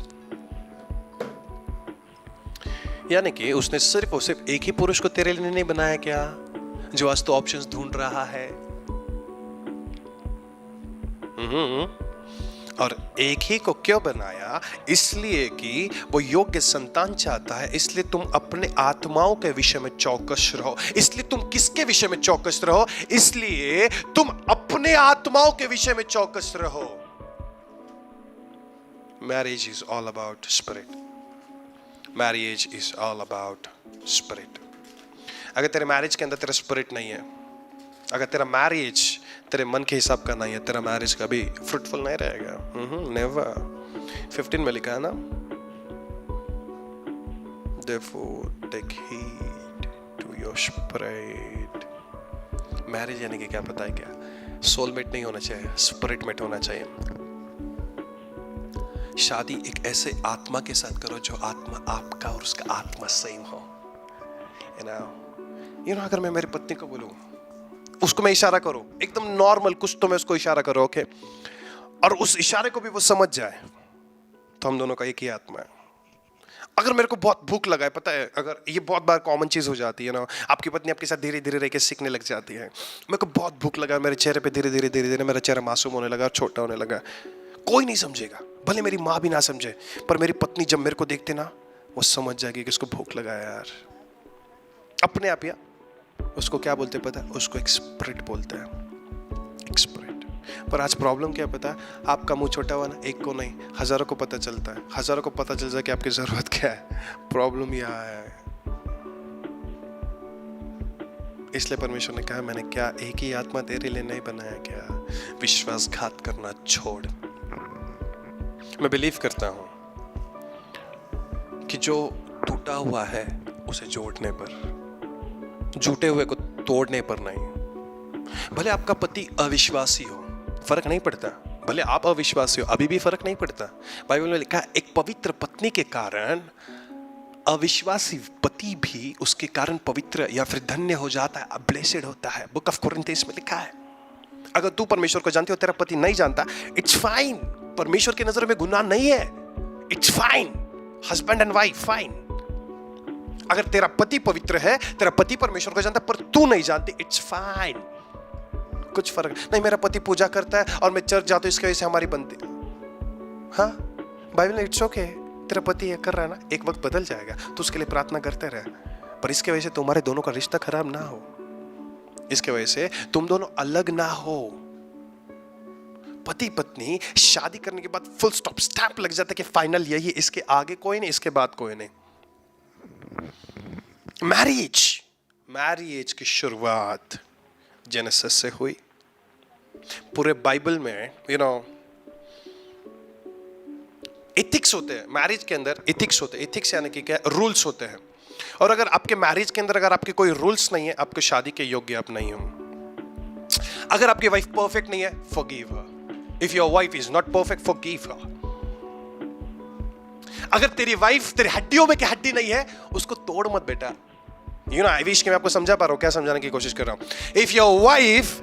यानी कि उसने सिर्फ और सिर्फ एक ही पुरुष को तेरे लिए नहीं बनाया क्या, जो आज तो ऑप्शंस ढूंढ रहा है? और एक ही को क्यों बनाया? इसलिए कि वो योग्य संतान चाहता है। इसलिए तुम अपने आत्माओं के विषय में चौकस रहो। इसलिए तुम किसके विषय में चौकस रहो? इसलिए तुम अपने आत्माओं के विषय में चौकस रहो। Marriage is all about spirit. Marriage is all about spirit. अगर तेरे मैरिज के अंदर तेरा स्पिरिट नहीं है, अगर तेरा मैरिज तेरे मन के हिसाब का नहीं है, तेरा मैरिज कभी फ्रूटफुल नहीं रहेगा। नेवर। 15 में लिखा है ना, Therefore take heed to your spirit. Marriage यानी कि क्या पता है क्या? सोलमेट नहीं होना चाहिए, स्पिरिटमेट होना चाहिए। शादी एक ऐसे आत्मा के साथ करो जो आत्मा आपका और उसका आत्मा सेम हो। अगर मैं मेरी पत्नी को बोलूं, उसको मैं इशारा करूं, एकदम नॉर्मल कुछ तो मैं उसको इशारा करूं, ओके, और उस इशारे को भी वो समझ जाए, तो हम दोनों का एक ही आत्मा है। अगर मेरे को बहुत भूख लगा है, पता है, अगर ये बहुत बार कॉमन चीज हो जाती है ना, आपकी पत्नी आपके साथ धीरे धीरे रह के सीखने लग जाती है। मेरे को बहुत भूख लगा, मेरे चेहरे पे धीरे धीरे मेरा चेहरा मासूम होने लगा, छोटा होने लगा। कोई नहीं समझेगा, भले मेरी माँ भी ना समझे, पर मेरी पत्नी जब मेरे को देखते ना, वो समझ जाएगी कि उसको भूख लगा है यार। अपने आप या उसको क्या बोलते पता है? उसको एक स्पिरिट बोलते हैं, एक स्पिरिट। पर आज प्रॉब्लम क्या पता है? आपका मुंह छोटा हुआ ना, एक को नहीं, हजारों को पता चलता है। हजारों को पता चल जाए कि आपकी जरूरत क्या है। प्रॉब्लम यह है। इसलिए परमेश्वर ने कहा, मैंने क्या एक ही आत्मा तेरे लिए नहीं बनाया क्या? विश्वासघात करना छोड़। मैं बिलीव करता हूं कि जो टूटा हुआ है उसे जोड़ने पर, झूठे हुए को तोड़ने पर नहीं। भले आपका पति अविश्वासी हो, फर्क नहीं पड़ता। भले आप अविश्वासी हो, अभी भी फर्क नहीं पड़ता। बाइबल में लिखा है, एक पवित्र पत्नी के कारण अविश्वासी पति भी उसके कारण पवित्र या फिर धन्य हो जाता है, ब्लेसेड होता है। बुक ऑफ कोरिन्थियंस में लिखा है। अगर तू परमेश्वर को जानती हो, तेरा पति नहीं जानता, इट्स फाइन। परमेश्वर की नजर में गुनाह नहीं है, it's fine. Husband and wife fine. अगर तेरा पति पवित्र है, तेरा पति परमेश्वर को जानता है, पर तू नहीं जानती, इट्स फाइन। कुछ फर्क नहीं। मेरा पति पूजा करता है और मैं चर्च जाता हूं, इसकी वजह से हमारी बनती। हाँ, बाइबल में इट्स ओके। तेरा पति ये कर रहा है ना, एक वक्त बदल जाएगा, तो उसके लिए प्रार्थना करते रहे, पर इसके वजह से तुम्हारे दोनों का रिश्ता खराब ना हो, इसके वजह से तुम दोनों अलग ना हो। पति पत्नी शादी करने के बाद फुल स्टॉप, स्टैंप लग जाता है कि फाइनल यही, इसके आगे कोई नहीं, इसके बाद कोई नहीं। मैरिज की शुरुआत जेनेसिस से हुई। पूरे बाइबल में एथिक्स होते हैं। मैरिज के अंदर एथिक्स होते हैं। एथिक्स यानी कि क्या? रूल्स होते हैं। और अगर आपके मैरिज के अंदर अगर आपके कोई रूल्स नहीं है, आपको शादी के योग्य आप नहीं हो। अगर आपकी वाइफ परफेक्ट नहीं है, forgive her. If your wife is not perfect, forgive हर। अगर तेरी वाइफ तेरी हड्डियों में की हड्डी नहीं है, उसको तोड़ मत बेटा। आई विश कि मैं आपको समझा पा रहा हूं, क्या समझाने की कोशिश कर रहा हूं। If your wife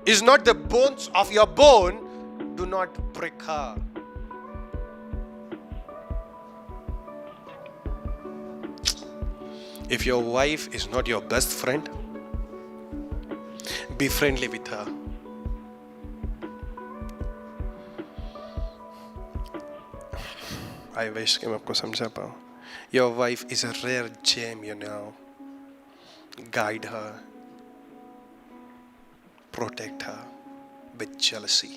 is not the bones of your bone, do not break her. If your wife is not your best friend, be friendly with her. I wish कि मैं आपको समझा पाऊँ. Your wife is a rare gem, Guide her, protect her with jealousy.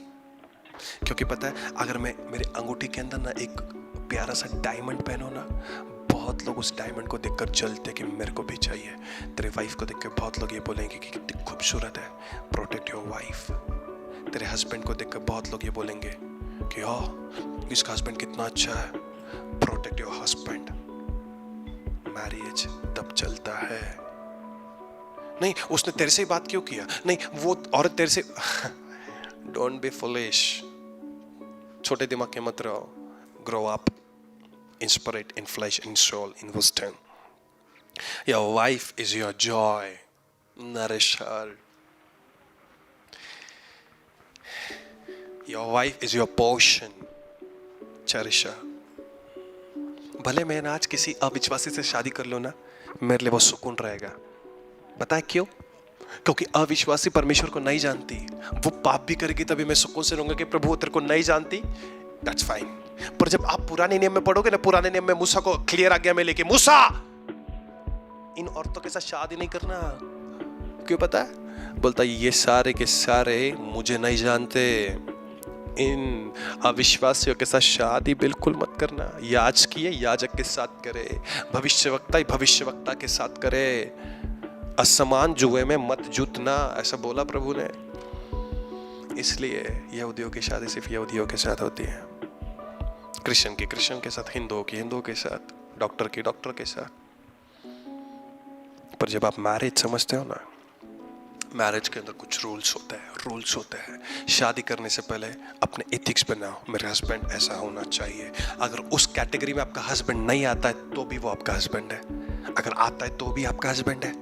क्योंकि पता है, अगर मैं मेरे अंगूठी के अंदर ना एक प्यारा सा डायमंड पहनो ना, बहुत लोग उस डायमंड को देखकर जलते कि मेरे को भी चाहिए। तेरे वाइफ को देखकर बहुत लोग ये बोलेंगे कि कितनी खूबसूरत है। Protect your wife. तेरे हस्बैंड को देखकर बहुत लोग ये बोलेंगे कि इसका हस्बैंड कितना अच्छा है। Protect your husband. मैरिज तब चलता है। नहीं, उसने तेरे से बात क्यों किया? नहीं, वो औरत तेरे से डोंट बी फुलिश। छोटे दिमाग के मत रहो। Grow up, inspired in flesh and soul, in verse 10. Your wife is your joy. Nourish her. Your wife is your portion. Cherish her. भले मैं आज किसी अविश्वासी से शादी कर लो ना, मेरे लिए वो सुकून रहेगा। पता है क्यों? क्योंकि अविश्वासी परमेश्वर को नहीं जानती। वो पाप भी करेगी तभी मैं सुकून से रहूंगा कि प्रभु तेरे को नहीं जानती। That's fine. पर जब आप पुराने नियम में पढ़ोगे ना, पुराने नियम में मूसा को क्लियर आज्ञा में लेके, मूसा इन औरतों के साथ शादी नहीं करना। क्यों पता है? बोलता ये सारे के सारे मुझे नहीं जानते। इन अविश्वासियों के साथ शादी बिल्कुल मत करना। याजकीय याजक के साथ करे, भविष्यवक्ता के साथ करे। असमान जुए में मत जूतना, ऐसा बोला प्रभु ने। इसलिए यहूदियों की शादी सिर्फ यहूदियों के साथ होती है, क्रिश्चियन की क्रिश्चियन के साथ, हिंदुओं की हिंदुओं के साथ, डॉक्टर की डॉक्टर के साथ। पर जब आप मैरिज समझते हो ना, मैरिज के अंदर कुछ रूल्स होते हैं। शादी करने से पहले अपने एथिक्स बनाओ। मेरे हस्बैंड ऐसा होना चाहिए। अगर उस कैटेगरी में आपका हस्बैंड नहीं आता है तो भी वो आपका हस्बैंड है, अगर आता है तो भी आपका हस्बैंड है।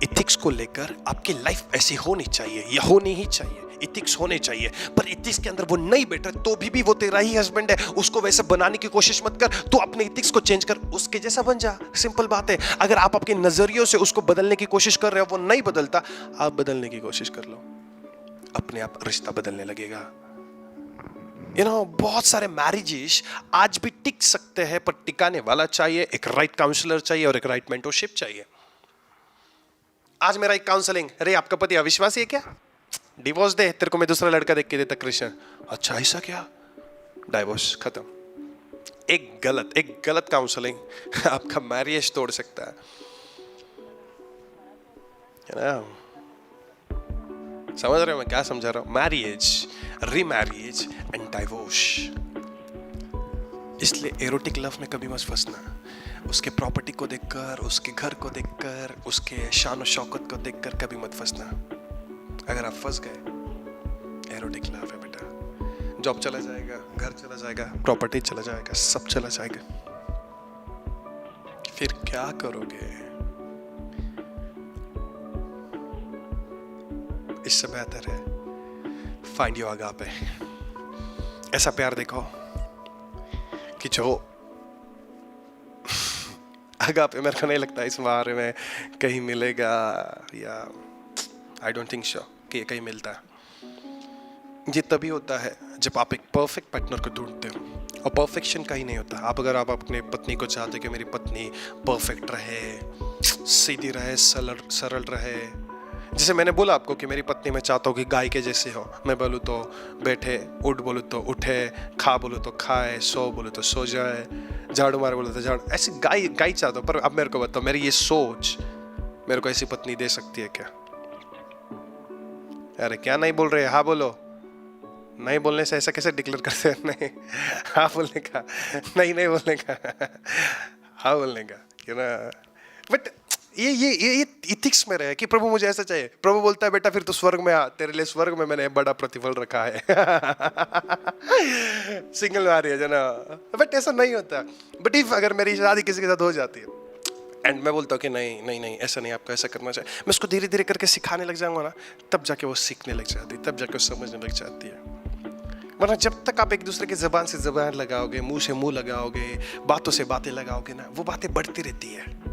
एथिक्स को लेकर आपकी लाइफ ऐसी होनी चाहिए, या होनी ही चाहिए। एथिक्स होने चाहिए, पर एथिक्स के अंदर वो नहीं बैठ रहा तो भी वो तेरा ही हस्बैंड है। उसको वैसे बनाने की कोशिश मत कर, तो अपने एथिक्स को चेंज कर, उसके जैसा बन जा। सिंपल बात है। अगर आप आपके नजरियों से उसको बदलने की कोशिश कर रहे हो, वो नहीं बदलता, आप बदलने की कोशिश कर लो, अपने आप रिश्ता बदलने लगेगा। बहुत सारे मैरिजेस आज भी टिक सकते हैं, पर टिकाने वाला चाहिए, एक राइट काउंसलर चाहिए और एक राइट मेंटरशिप चाहिए। आज मेरा एक काउंसलिंग, अरे आपका पति अविश्वासी है क्या? डिवोर्स दे, तेरे को मैं दूसरा लड़का देख के देता क्रिश्चियन। अच्छा ऐसा क्या? डाइवोर्स खत्म। एक गलत काउंसलिंग आपका मैरिज तोड़ सकता है ना? समझ रहे हो मैं क्या समझा रहा हूं? Marriage, remarriage and divorce. इसलिए एरोटिक लव में कभी मत फंसना। उसके प्रॉपर्टी को देखकर, उसके घर को देखकर, उसके शान और शौकत को देखकर कभी मत फंसना। अगर आप फंस गए, एरोटिक लव है बेटा। जॉब चला जाएगा, घर चला जाएगा, प्रॉपर्टी चला जाएगा, सब चला जाएगा। फिर क्या करोगे? इससे बेहतर है फाइंड योर अगापे। ऐसा प्यार देखो कि जो अगापे मेरे को नहीं लगता इस बारे में कहीं मिलेगा, या आई डोंट थिंक सो कि ये कहीं मिलता है। ये तभी होता है जब आप एक परफेक्ट पार्टनर को ढूंढते हो, और परफेक्शन कहीं नहीं होता। अगर आप अपने पत्नी को चाहते हो कि मेरी पत्नी परफेक्ट रहे, सीधी रहे, सरल रहे, जैसे मैंने बोला आपको कि मेरी पत्नी मैं चाहता हूँ कि गाय के जैसे हो, मैं बोलूँ तो बैठे, उठ बोलूँ तो उठे, खा बोलूँ तो खाए, सो बोलूँ तो सो जाए, झाड़ू मार बोलूँ तो झाड़ू, ऐसी गाय चाहता हूँ। पर अब मेरे को बताओ, मेरी ये सोच मेरे को ऐसी पत्नी दे सकती है क्या? अरे क्या नहीं बोल रहे? हाँ बोलो। नहीं बोलने से ऐसा कैसे डिक्लेयर करते हैं? नहीं, हाँ बोलने का, नहीं बोलने का, हाँ बोलने का, यू नो। बट ये इथिक्स में रहे कि प्रभु मुझे ऐसा चाहिए। प्रभु बोलता है बेटा फिर तो स्वर्ग में आ, तेरे लिए स्वर्ग में मैंने बड़ा प्रतिफल रखा है। सिंगल मैरिज है ना, बट ऐसा नहीं होता। बट इफ अगर मेरी शादी किसी के साथ हो जाती है एंड मैं बोलता हूँ कि नहीं ऐसा नहीं, आपको ऐसा करना चाहिए, मैं उसको धीरे धीरे करके सिखाने लग जाऊंगा ना, तब जाके वो सीखने लग जाती है, तब जाके वो समझने लग जाती है। वरना जब तक आप एक दूसरे की जबान से जबान लगाओगे, मुंह से मुंह लगाओगे, बातों से बातें लगाओगे ना, वो बातें बढ़ती रहती है।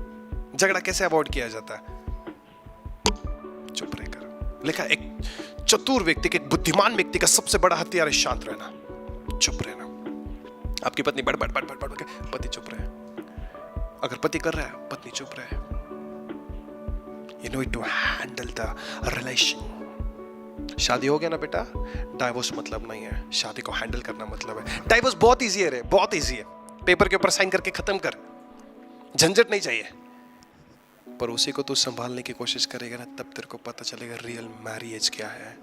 झगड़ा कैसे अवॉइड किया जाता है? चुप रहकर। लिखा एक चतुर व्यक्ति के, एक बुद्धिमान व्यक्ति का सबसे बड़ा हथियार है शांत रहना, चुप रहना। आपकी पत्नी बड़ के पति चुप रहे, अगर पति कर रहा है पत्नी चुप रहे। You know to handle the relation। शादी हो गया ना बेटा, डाइवोर्स मतलब नहीं है, शादी को हैंडल करना मतलब है। डाइवोर्स बहुत इजी है रे, बहुत इजी है, पेपर के ऊपर साइन करके खत्म कर, झंझट नहीं चाहिए। पर उसी को तू संभालने की कोशिश करेगा ना, तब तेरे को पता चलेगा रियल मैरिज क्या है।